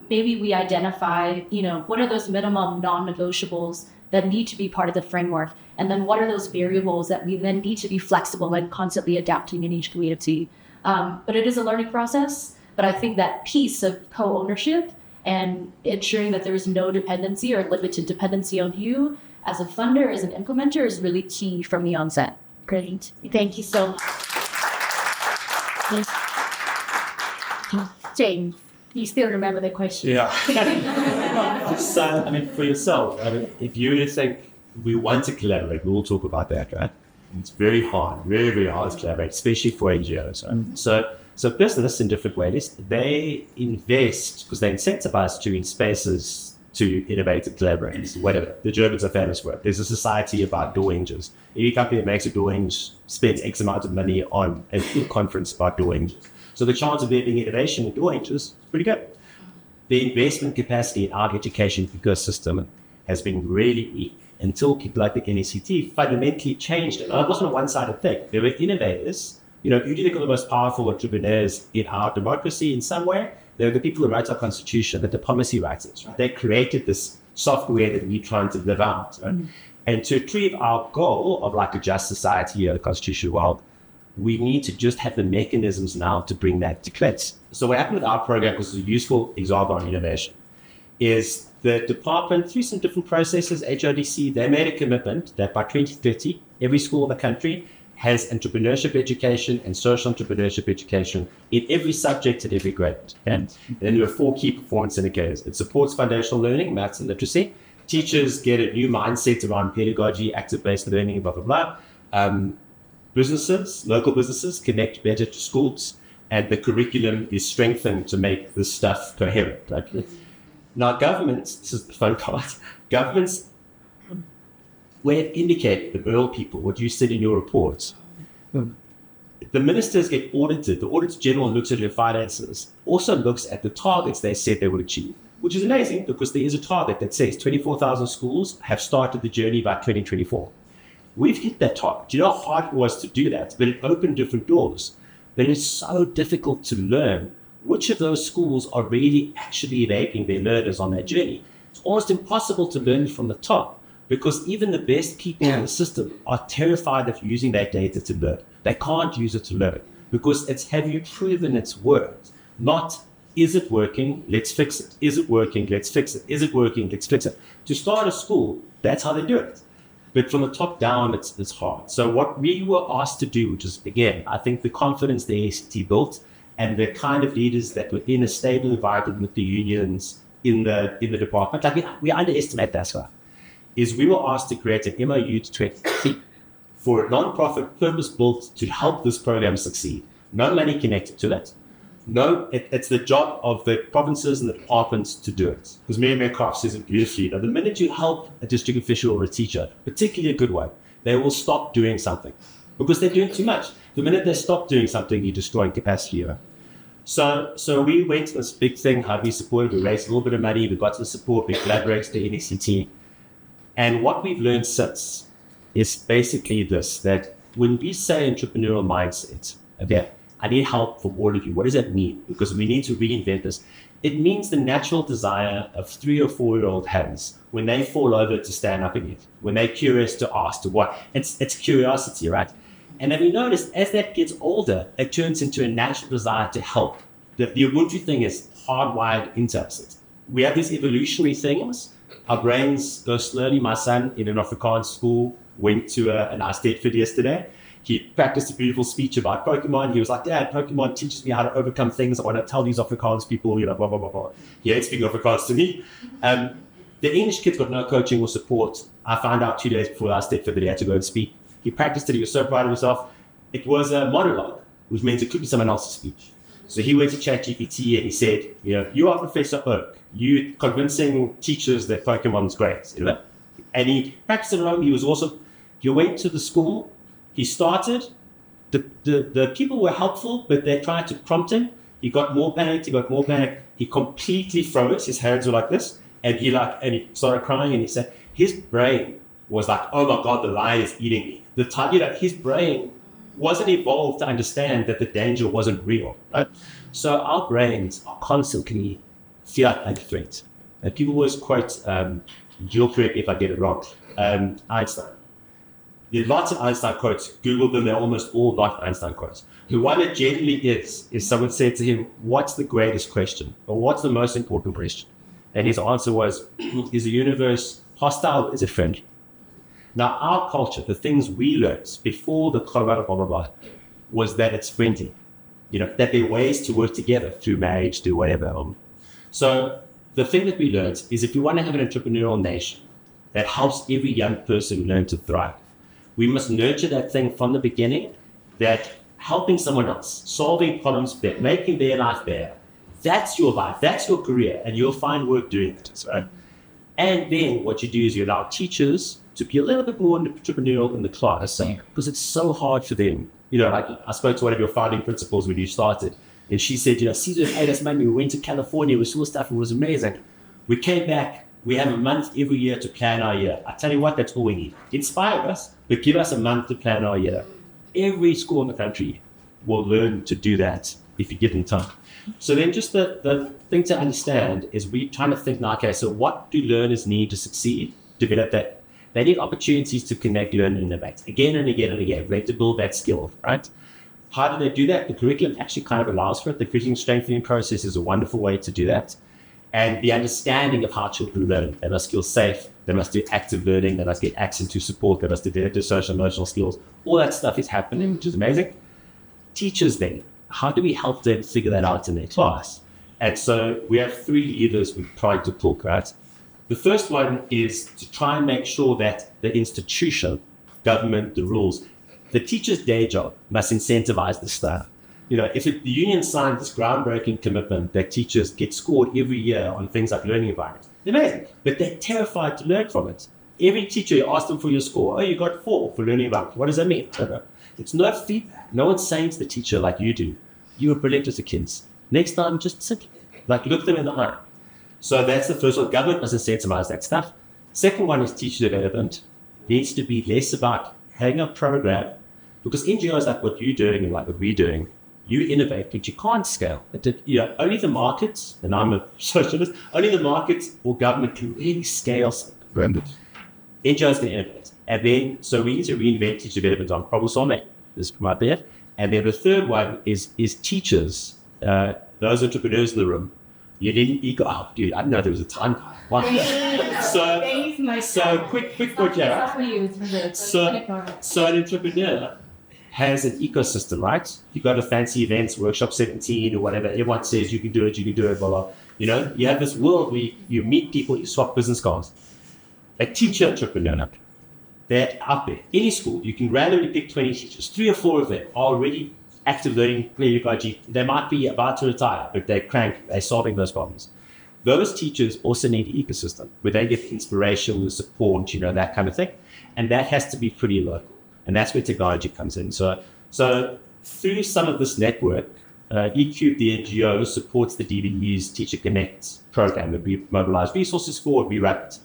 [SPEAKER 3] Maybe we identify, what are those minimum non-negotiables that need to be part of the framework? And then what are those variables that we then need to be flexible and constantly adapting in each community? But it is a learning process. But I think that piece of co-ownership and ensuring that there is no dependency or limited dependency on you as a funder, as an implementer, is really key from the onset.
[SPEAKER 2] Great. Thank you so much. James, you still remember the question?
[SPEAKER 5] Yeah. So, for yourself, if you were to think we want to collaborate, we'll talk about that, right? It's very hard, very, very hard to collaborate, especially for NGOs. Right? So business in different ways, they invest because they're incentivized to in spaces to innovate and collaborate, whatever. The Germans are famous for it. There's a society about door hinges. Any company that makes a door hinge spends X amount of money on a conference about door hinges. So the chance of there being innovation in door hinges is pretty good. The investment capacity in our education ecosystem has been really weak until people like the NECT fundamentally changed it. And it wasn't a one-sided thing. There were innovators. If you think of the most powerful entrepreneurs in our democracy in some way, they're the people who write our constitution, the policy writers. Right? They created this software that we're trying to live out. Right? And to achieve our goal of like a just society or a constitutional world, we need to just have the mechanisms now to bring that to place. So what happened with our program, was a useful example on innovation, is the department, through some different processes, HRDC, they made a commitment that by 2030, every school in the country has entrepreneurship education and social entrepreneurship education in every subject at every grade. And then there are 4 key performance indicators. It supports foundational learning, maths and literacy. Teachers get a new mindset around pedagogy, active-based learning, blah, blah, blah. Businesses, local businesses connect better to schools, and the curriculum is strengthened to make this stuff coherent. Right? Now, governments, this is the fun part, governments, where it indicate the rural people, what you said in your reports, the ministers get audited. The Auditor General looks at their finances, also looks at the targets they said they would achieve, which is amazing because there is a target that says 24,000 schools have started the journey by 2024. We've hit that target. Do you know how hard it was to do that? But it opened different doors. But it's so difficult to learn which of those schools are really actually enabling their learners on that journey. It's almost impossible to learn from the top because even the best people in the system are terrified of using that data to learn. They can't use it to learn because it's, have you proven its worth? Not, is it working? Let's fix it. Is it working? Let's fix it. Is it working? Let's fix it. To start a school, that's how they do it. But from the top down, it's hard. So what we were asked to do, which is, again, I think the confidence the ACT built and the kind of leaders that were in a stable environment with the unions in the department, like we underestimate that stuff, is we were asked to create an MOU to 2030 for a non-profit purpose-built to help this program succeed. No money connected to that. No, it's the job of the provinces and the departments to do it. Because Mary Croft says it beautifully. Now, the minute you help a district official or a teacher, particularly a good one, they will stop doing something because they're doing too much. The minute they stop doing something, you're destroying capacity. So we went to this big thing, how we supported, we raised a little bit of money, we got some support, we collaborated with the NECT. And what we've learned since is basically this, that when we say entrepreneurial mindset, okay, I need help from all of you. What does that mean? Because we need to reinvent this. It means the natural desire of 3 or 4-year-old has when they fall over to stand up again, when they're curious to ask to what. It's curiosity, right? And have you noticed, as that gets older, it turns into a natural desire to help. The Ubuntu thing is hardwired into us. We have these evolutionary things. Our brains go slowly. My son in an Afrikaans school went to an Edtech video yesterday. He practiced a beautiful speech about Pokemon. He was like, Dad, Pokemon teaches me how to overcome things. I want to tell these Afrikaans people, blah, blah, blah, blah. He hates speaking Afrikaans to me. The English kids got no coaching or support. I found out 2 days before the Edtech video, he had to go and speak. He practiced it. He was so proud of himself. It was a monologue, which means it could be someone else's speech. So he went to ChatGPT and he said, you are Professor Oak. You convincing teachers that Pokemon is great. And he practiced it alone. He went to the school. He started, the people were helpful, but they tried to prompt him. He got more panicked, He completely froze. His hands were like this. And he started crying and he said, his brain was like, oh my God, the lion is eating me. His brain wasn't evolved to understand that the danger wasn't real. Right? So our brains are constantly fear and threat. And people always quote, you'll correct me if I get it wrong, Einstein. There are lots of Einstein quotes. Google them, they're almost all not Einstein quotes. The one that generally is someone said to him, what's the greatest question? Or what's the most important question? And his answer was, is the universe hostile or is it friendly? Now, our culture, the things we learned before the corona, blah, blah, blah, was that it's friendly. That there are ways to work together through marriage, through whatever. So the thing that we learned is if you want to have an entrepreneurial nation that helps every young person learn to thrive, we must nurture that thing from the beginning, that helping someone else, solving problems better, making their life better, that's your life, that's your career, and you'll find work doing it. Right? And then what you do is you allow teachers to be a little bit more entrepreneurial in the class, because it's so hard for them. Like I spoke to one of your founding principals when you started, and she said, Sizwe paid us money, we went to California, we saw stuff, it was amazing. We came back, we have a month every year to plan our year. I tell you what, that's all we need. Inspire us, but give us a month to plan our year. Every school in the country will learn to do that if you give them time. So then just the thing to understand is we're trying to think now, okay, so what do learners need to succeed, develop that? They need opportunities to connect, learn, and innovate again and again and again. They have to build that skill, right? How do they do that? The curriculum actually kind of allows for it. The curriculum strengthening process is a wonderful way to do that. And the understanding of how children learn. They must feel safe. They must do active learning. They must get access to support. They must develop their social emotional skills. All that stuff is happening, which is amazing. Teachers then, how do we help them figure that out in their class? And so we have 3 levers we're trying to talk, right? The first one is to try and make sure that the institution, government, the rules, the teacher's day job must incentivize this stuff. If the union signs this groundbreaking commitment that teachers get scored every year on things like learning environments, they're amazing, but they're terrified to learn from it. Every teacher, you ask them for your score, oh, you got 4 for learning environment. What does that mean? It's no feedback. No one's saying to the teacher like you do, you were brilliant as a kid. Next time, just sit, look them in the eye. So that's the first one. Government must incentivize that stuff. Second one is teacher development. It needs to be less about having a program, because NGOs like what you're doing and like what we're doing, you innovate, but you can't scale. Only the markets, and I'm a socialist, only the markets or government can really scale something. NGOs can innovate. And then, so we need to reinvent teacher development on problem solving. This come out there. And then the third one is teachers, those entrepreneurs in the room. You didn't ego. Oh, dude, I didn't know there was a time. Wow. So quick point, yeah. So an entrepreneur has an ecosystem, right? You go to fancy events, workshop 17 or whatever. Everyone says you can do it, blah, blah. You have this world where you meet people, you swap business cards. A teacher entrepreneur, they're out there. Any school, you can randomly pick 20 teachers. 3 or 4 of them are already active learning, pedagogy. They might be about to retire, but they're solving those problems. Those teachers also need an ecosystem where they get inspiration, the support, that kind of thing. And that has to be pretty local. And that's where technology comes in. So through some of this network, eCube, the NGO, supports the DBE's Teacher Connect program that we mobilize resources for, we run it.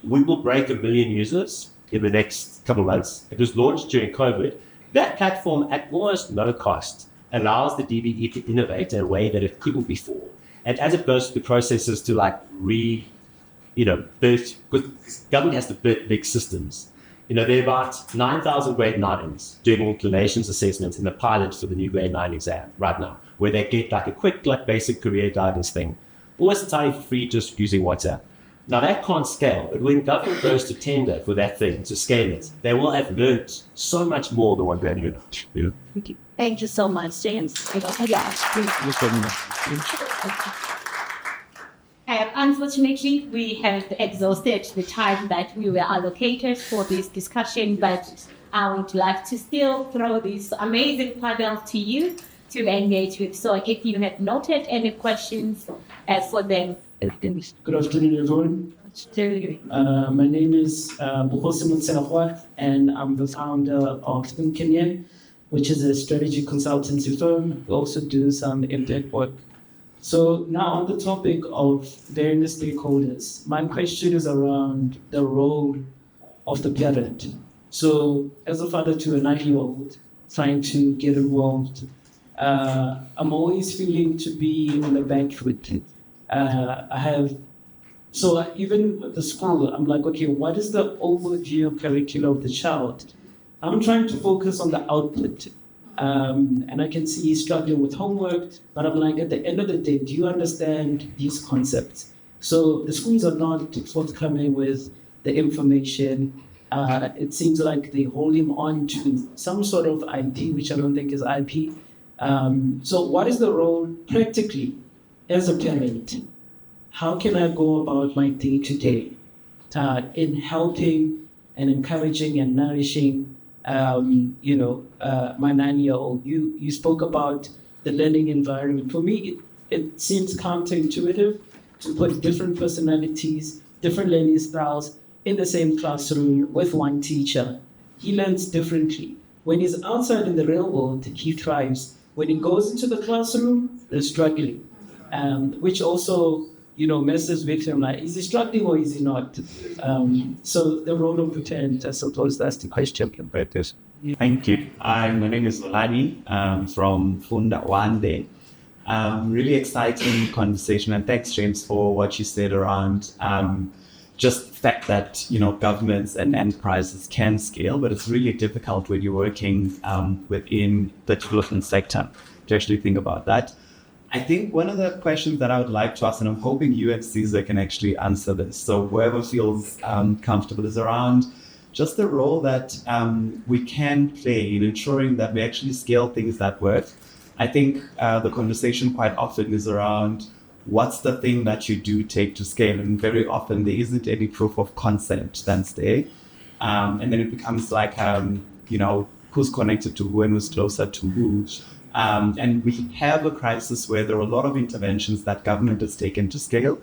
[SPEAKER 5] We will break 1 million users in the next couple of months. It was launched during COVID. That platform, at almost no cost, allows the DBE to innovate in a way that it couldn't before. And as it goes through the processes to build, because government has to build big systems. There are about 9,000 grade 9s doing inclinations assessments in the pilot for the new grade 9 exam right now, where they get a quick, basic career guidance thing. Almost entirely for free, just using WhatsApp. Now that can't scale, but when government goes to tender for that thing, to scale it, they will have learned so much more than what they knew. Yeah.
[SPEAKER 2] Thank you so much, James. Unfortunately, we have exhausted the time that we were allocated for this discussion, but I would like to still throw this amazing panel to you to engage with. So if you have noted any questions for them.
[SPEAKER 6] Good afternoon, everyone. My name is Khuselwa Mxatule, and I'm the founder of Yuen, which is a strategy consultancy firm. We also do some Edtech work. So now on the topic of various stakeholders, my question is around the role of the parent. So as a father to a 9-year-old trying to get involved, I'm always feeling to be on the back foot. Even with the school, I'm like, okay, what is the overview curriculum of the child? I'm trying to focus on the output. And I can see he's struggling with homework, but I'm like, at the end of the day, do you understand these concepts? So the schools are not forthcoming with the information. It seems like they hold him on to some sort of IP, which I don't think is IP. So what is the role practically as a parent? How can I go about my day-to-day in helping and encouraging and nourishing my 9-year-old? You spoke about the learning environment. For me, it seems counterintuitive to put different personalities, different learning styles in the same classroom with one teacher. He learns differently. When he's outside in the real world, he thrives. When he goes into the classroom, they're struggling, which also messes with him. Like, is he struggling or is he not? So the role of the parent, I suppose that's the question.
[SPEAKER 7] Thank you. My name is Shalane from Funda Wande. Really exciting conversation, and thanks, James, for what you said around just the fact that, governments and enterprises can scale, but it's really difficult when you're working within the development sector to actually think about that. I think one of the questions that I would like to ask, and I'm hoping you and Sizwe can actually answer this, so whoever feels comfortable, is around just the role that we can play in ensuring that we actually scale things that work. I think the conversation quite often is around what's the thing that you do take to scale, and very often there isn't any proof of concept that's there. And then it becomes like, who's connected to who and who's closer to who. And we have a crisis where there are a lot of interventions that government has taken to scale,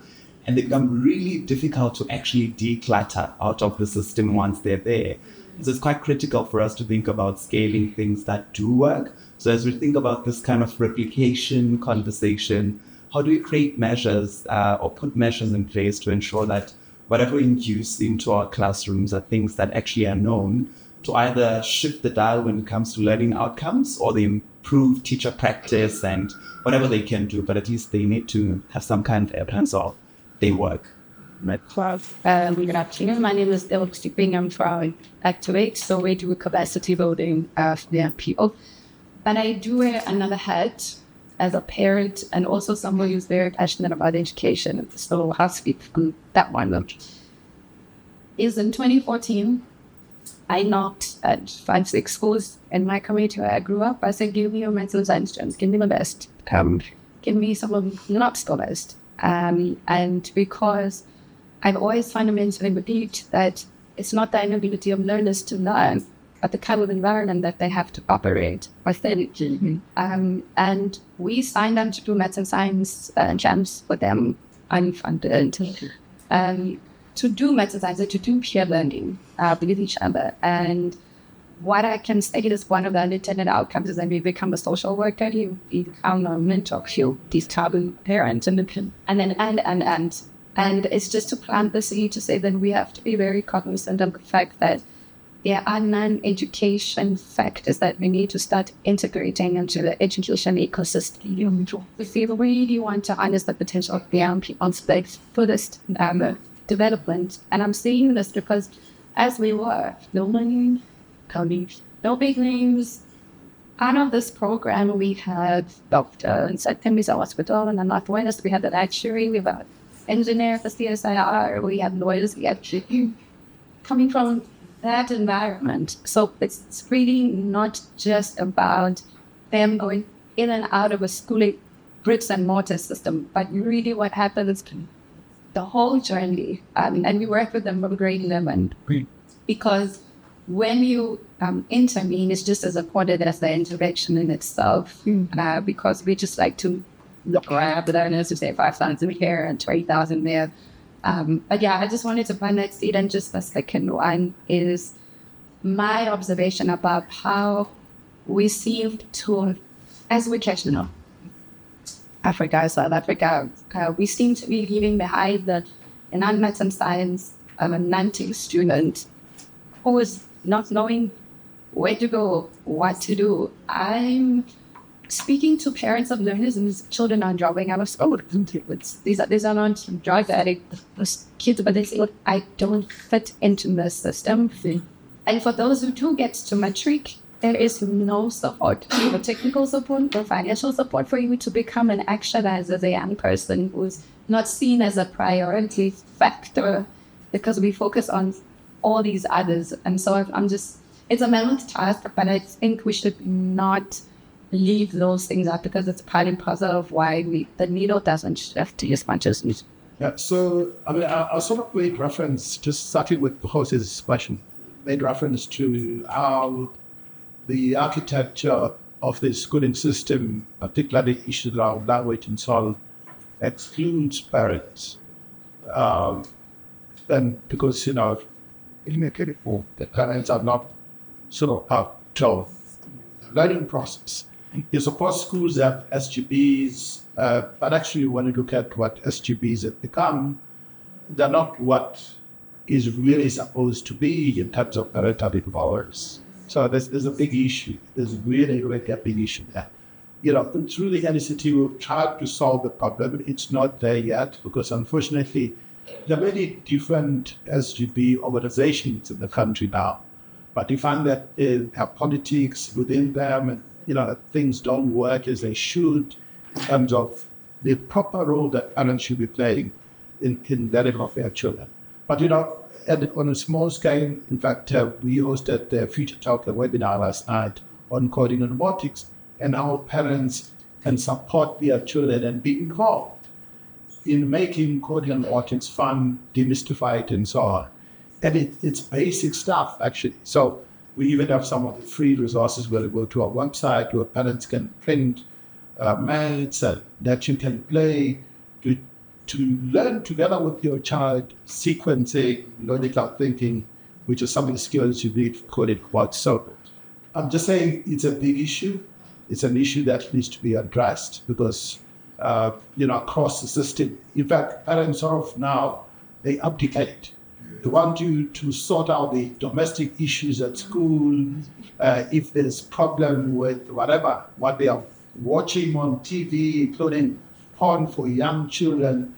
[SPEAKER 7] and they become really difficult to actually declutter out of the system once they're there. So it's quite critical for us to think about scaling things that do work. So as we think about this kind of replication conversation, how do we create measures or put measures in place to ensure that whatever we induce into our classrooms are things that actually are known to either shift the dial when it comes to learning outcomes, or they improve teacher practice and whatever they can do, but at least they need to have some kind of evidence of they work.
[SPEAKER 8] Good afternoon. My name is Esteemed. I'm from Activate, so we do capacity building of young people. But I do wear another hat as a parent and also someone who's very passionate about education. So I'll speak on that one. Is in 2014, I knocked at 5-6 schools in my community where I grew up. I said, give me your mental science students, give me the best. Give me someone not the best. And because I've always fundamentally believed that it's not the inability of learners to learn, but the kind of environment that they have to operate within. And we signed them to do maths and science jams for them unfunded. To do maths and science, to do peer learning with each other. And what I can say is one of the unintended outcomes is that we become a social worker, you become a mentor to these child parents, and it's just to plant the seed to say that we have to be very cognizant of the fact that there are non-education factors that we need to start integrating into the education ecosystem. If we really want to harness the potential of the young people for this development, and I'm saying this because as we were, no money, no big names. Out of this program, we had doctors at Tembisa Hospital in the Northwest. We had an actuary, we had engineer for CSIR, we had lawyers, we had coming from that environment. So it's really not just about them going in and out of a schooling bricks and mortar system, but really what happens the whole journey. And we work with them from grade 11 because when you intervene, it's just as important as the intervention in itself, because we just like to grab the learners to say 5,000 here and 20,000 there. But yeah, I just wanted to plant that seed. And just the second one is my observation about how we seem to, as we catch now, Africa, South Africa, we seem to be leaving behind the non-maths and science non-teaching student who is not knowing where to go, what to do. I'm speaking to parents of learners whose children are dropping out of school. These are not drug addicts kids, but they say, look, I don't fit into the system. And for those who do get to matric, there is no support, no technical support, no financial support for you to become an actualizer as a young person who's not seen as a priority factor because we focus on all these others. And so it's a mammoth task, but I think we should not leave those things out because it's part and parcel of why the needle doesn't shift as much as we.
[SPEAKER 4] Yeah, so I sort of made reference, just starting with Jose's question, made reference to how the architecture of the schooling system, particularly issues around language and so on, excludes parents. And because, the parents are not sort of part of the learning process. You suppose schools have SGBs, but actually when you look at what SGBs have become, they're not what is really supposed to be in terms of parental powers. So there's a big issue. There's really a big issue there. It's really NCT will try to solve the problem. It's not there yet because unfortunately there are many different SGB organizations in the country now, but you find that they have politics within them, and things don't work as they should in terms of the proper role that parents should be playing in letting off their children. But on a small scale, in fact, we hosted the Future Talk webinar last night on Coding Robotics and how parents can support their children and be involved in making coding robotics fun, demystify it, and so on. And it's basic stuff, actually. So we even have some of the free resources where you go to our website where parents can print maths and that you can play to learn together with your child sequencing, logical thinking, which is some of the skills you need for coding robotics. So I'm just saying it's a big issue. It's an issue that needs to be addressed because across the system. In fact, parents of now, they abdicate. They want you to sort out the domestic issues at school. If there's problem with what they are watching on TV, including porn for young children,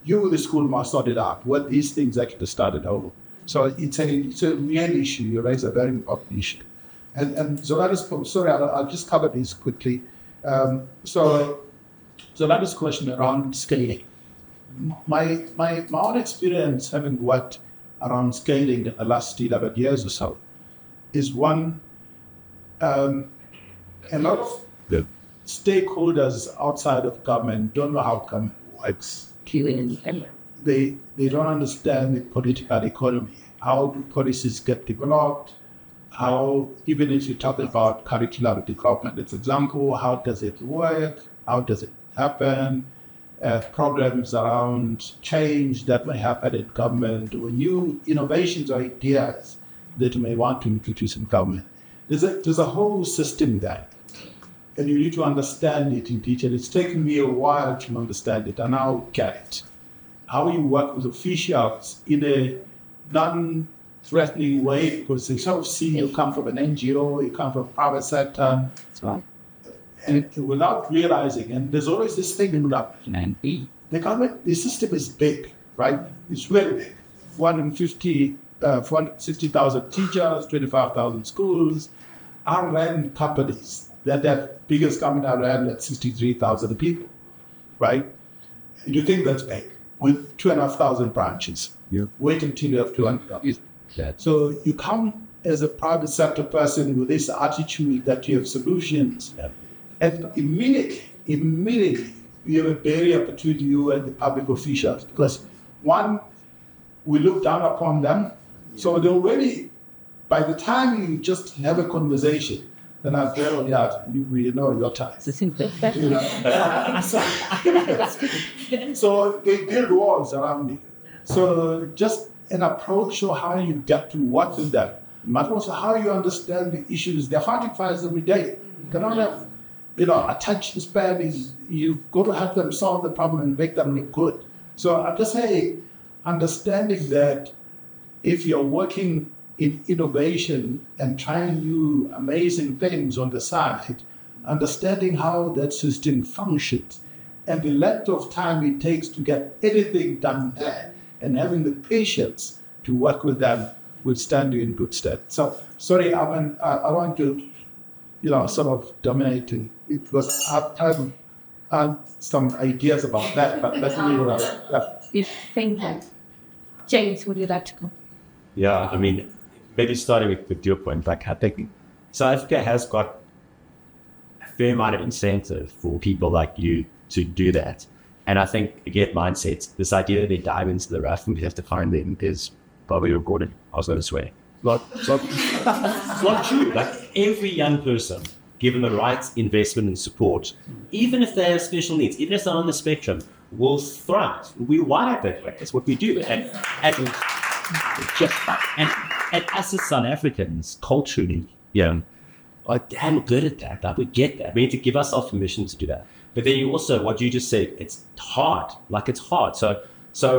[SPEAKER 4] the school must sort it out. What these things actually started over. So it's a real issue. You raise a very important issue. And so that is, sorry, I'll just cover this quickly. So that is a question around scaling. My own experience, having worked around scaling in the last 11 years or so, is one, a lot of the stakeholders outside of government don't know how government works. They don't understand the political economy, how do policies get developed, how, even if you talk about curricular development, as example, how does it work, how does it happen, problems around change that may happen in government, or new innovations or ideas that you may want to introduce in government. There's a whole system there, and you need to understand it in detail. It's taken me a while to understand it, and now get it. How you work with officials in a non-threatening way, because they sort of see you come from an NGO, you come from private sector. That's right. And without realizing, and there's always this thing in the government, the system is big, right? It's very big. 460,000 teachers, 25,000 schools, are ran companies. That biggest company are ran at 63,000 people, right? And you think that's big, with 2,500 branches. Yeah. Wait until you have 200,000. Yeah. So you come as a private sector person with this attitude that you have solutions. Yeah. And immediately, you have a barrier between you and the public officials because, one, we look down upon them. So they already, by the time you just have a conversation, then I've said, we know your time. So they build walls around you. So just an approach of how you get to work with them, but also how you understand the issues. They're fighting fires every day. They don't have attention span is, you've got to help them solve the problem and make them look good. So I'm just saying, understanding that if you're working in innovation and trying new amazing things on the side, understanding how that system functions and the length of time it takes to get anything done there and having the patience to work with them will stand you in good stead. So, sorry, I want to sort of dominating it because I have some ideas about that, but let's leave it out.
[SPEAKER 2] Thank you. James, would you like to go?
[SPEAKER 5] Yeah, I mean, maybe starting with your point, like I think South Africa has got a fair amount of incentive for people like you to do that. And I think, again, mindsets, this idea that they dive into the rough and we have to find them is probably recorded. I was going to swear. It's not true. Like every young person, given the right investment and support, even if they have special needs, even if they're on the spectrum, will thrive. We wired that way. That's what we do. And us as South Africans, culturally, are damn good at that. Like, we get that. We need to give ourselves permission to do that. But then you also, what you just said, it's hard. Like, it's hard. So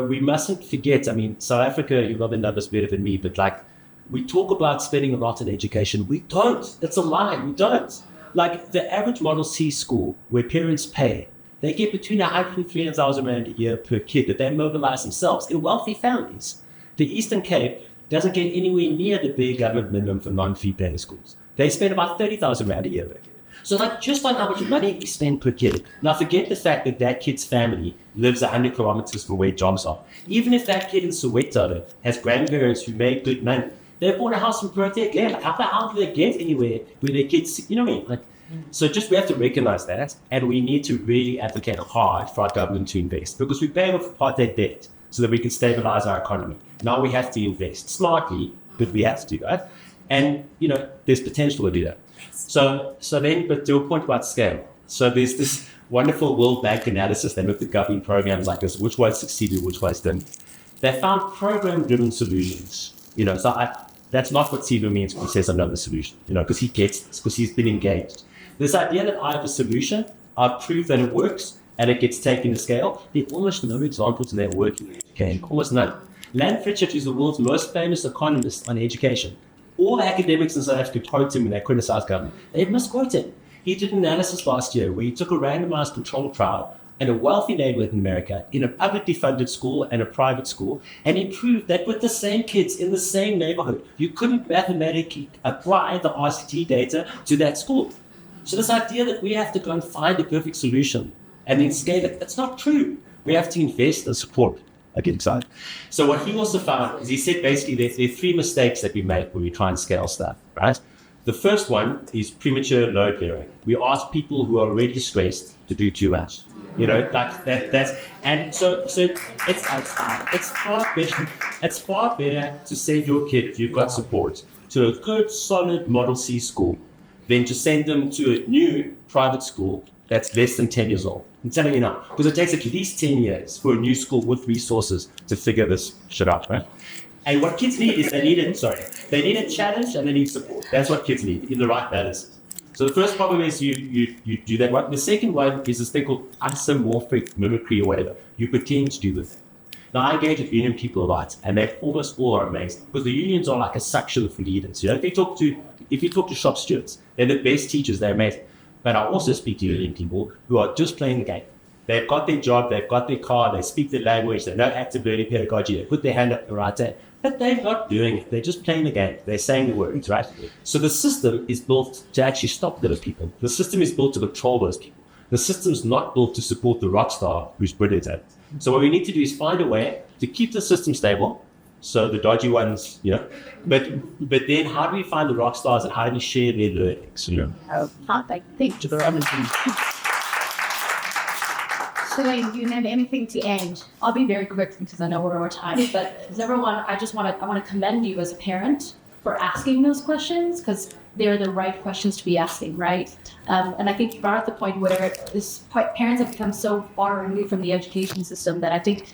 [SPEAKER 5] we mustn't forget, I mean, South Africa, you love the numbers better than me, but like, we talk about spending a lot on education. We don't. It's a lie. We don't. Like the average Model C school where parents pay They get between 100 and 300,000 rand a year per kid that they mobilize themselves in wealthy families. The Eastern Cape doesn't get anywhere near the bare government minimum for non-fee paying schools. They spend about 30,000 rand a year per kid. So like just on how much money we spend per kid. Now forget the fact that that kid's family lives 100 kilometers from where jobs are. Even if that kid in Soweto has grandparents who make good money, they bought a house in Protect. Yeah, like how do they get anywhere where their kids, you know what I mean? Like, so just we have to recognize that, and we need to really advocate hard for our government to invest, because we pay off apartheid debt so that we can stabilize our economy. Now we have to invest smartly, but we have to do that. And, you know, there's potential to do that. So then, but to a point about scale. So there's this wonderful World Bank analysis that looked at government programs like this, which ones succeeded, which ones didn't. They found program-driven solutions. You know, so that's not what Sizwe means when he says another solution, you know, because he gets this, because he's been engaged. This idea that I have a solution, I prove that it works, and it gets taken to scale, there are almost no examples of that working. Okay, almost none. Land Pritchard is the world's most famous economist on education. All the academics in South Africa quote him when they criticize government. They misquote him. He did an analysis last year where he took a randomized control trial in a wealthy neighborhood in America, in a publicly funded school and a private school, and he proved that with the same kids in the same neighborhood, you couldn't mathematically apply the RCT data to that school. So this idea that we have to go and find a perfect solution and then scale it, that's not true. We have to invest and support. Okay, so what he also found is he said basically there are three mistakes that we make when we try and scale stuff, right? The first one is premature load bearing. We ask people who are already stressed to do too much. You know, that's and so it's far better to send your kid, if you've got support, to a good solid Model C school than to send them to a new private school that's less than 10 years old. I'm telling you now, because it takes at least 10 years for a new school with resources to figure this shit out, right? And what kids need is they need a challenge and they need support. That's what kids need in the right balance. So the first problem is you do that one. The second one is this thing called isomorphic mimicry or whatever. You pretend to do the thing. Now I engage with union people a lot, and they almost all are amazing because the unions are like a suction for leaders. You know, if you talk to shop stewards, they're the best teachers. They're amazing. But I also speak to union people who are just playing the game. They've got their job, they've got their car, they speak their language, they know active learning pedagogy, they put their hand up the right day, but they're not doing it. They're just playing the game. They're saying the words, right? So the system is built to actually stop those people. The system is built to control those people. The system's not built to support the rock star who's brilliant at it. So what we need to do is find a way to keep the system stable, so the dodgy ones, you know, but then how do we find the rock stars and how do we share their learnings? You know?
[SPEAKER 2] Thank you. So do you have anything to add?
[SPEAKER 3] I'll be very quick because I know we're over time. But number one, I want to commend you as a parent for asking those questions, because they're the right questions to be asking, right? And I think you brought up the point where parents have become so far removed from the education system that I think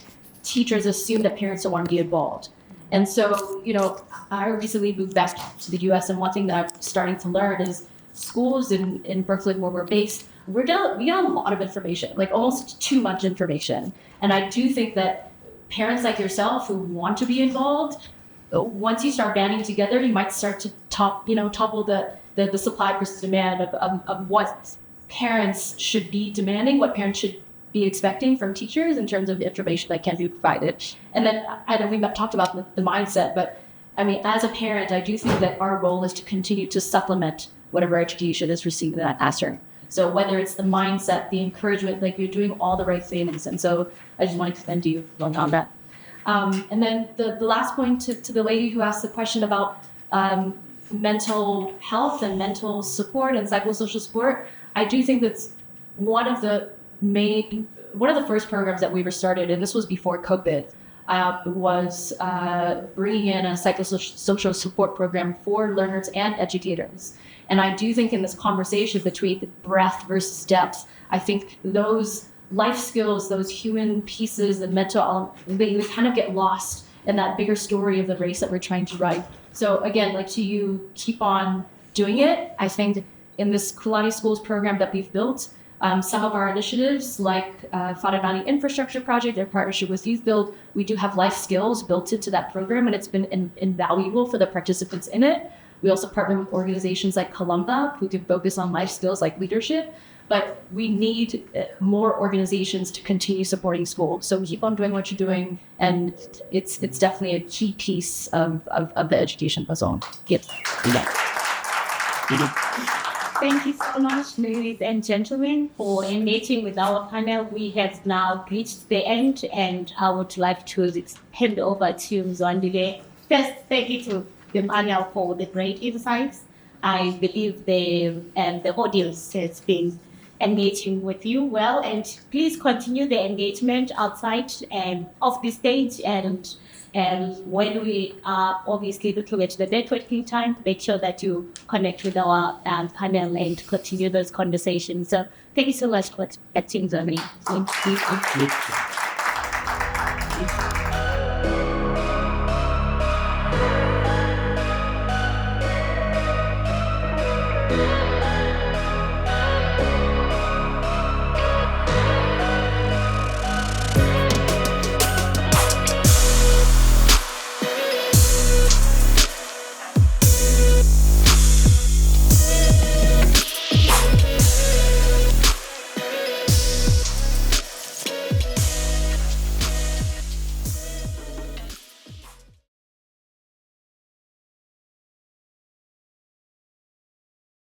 [SPEAKER 3] teachers assume that parents don't want to be involved. And so, you know, I recently moved back to the US, and one thing that I'm starting to learn is schools in Berkeley, where we're based, we get a lot of information, like almost too much information. And I do think that parents like yourself who want to be involved, once you start banding together, you might start to topple the supply versus demand of what parents should be demanding, what parents should be expecting from teachers in terms of information that can be provided. And then I know we've talked about the mindset, but I mean, as a parent, I do think that our role is to continue to supplement whatever education is received in that classroom. So whether it's the mindset, the encouragement, like you're doing all the right things. And so I just want to commend you on that. And then the last point to the lady who asked the question about mental health and mental support and psychosocial support, I do think that's one of the first programs that we were started, and this was before COVID, was bringing in a psychosocial support program for learners and educators. And I do think in this conversation between the breadth versus depth, I think those life skills, those human pieces, the mental, they kind of get lost in that bigger story of the race that we're trying to write. So again, like to you, keep on doing it. I think in this Kulani Schools program that we've built, some of our initiatives like Faranani Infrastructure Project, their partnership with Youth Build, we do have life skills built into that program, and it's been invaluable for the participants in it. We also partner with organizations like Columba, who can focus on life skills like leadership. but we need more organizations to continue supporting school. So keep on doing what you're doing, and it's definitely a key piece of the education puzzle. Yes.
[SPEAKER 2] Thank you so much, ladies and gentlemen, for engaging with our panel. We have now reached the end, and I would like to hand over to Mzwandile. First, thank you to the panel for the great insights. I believe the audience has been engaging with you well, and please continue the engagement outside of the stage, and when we are obviously looking at the networking time, make sure that you connect with our panel and continue those conversations. So thank you so much for accepting the meeting. Thank you.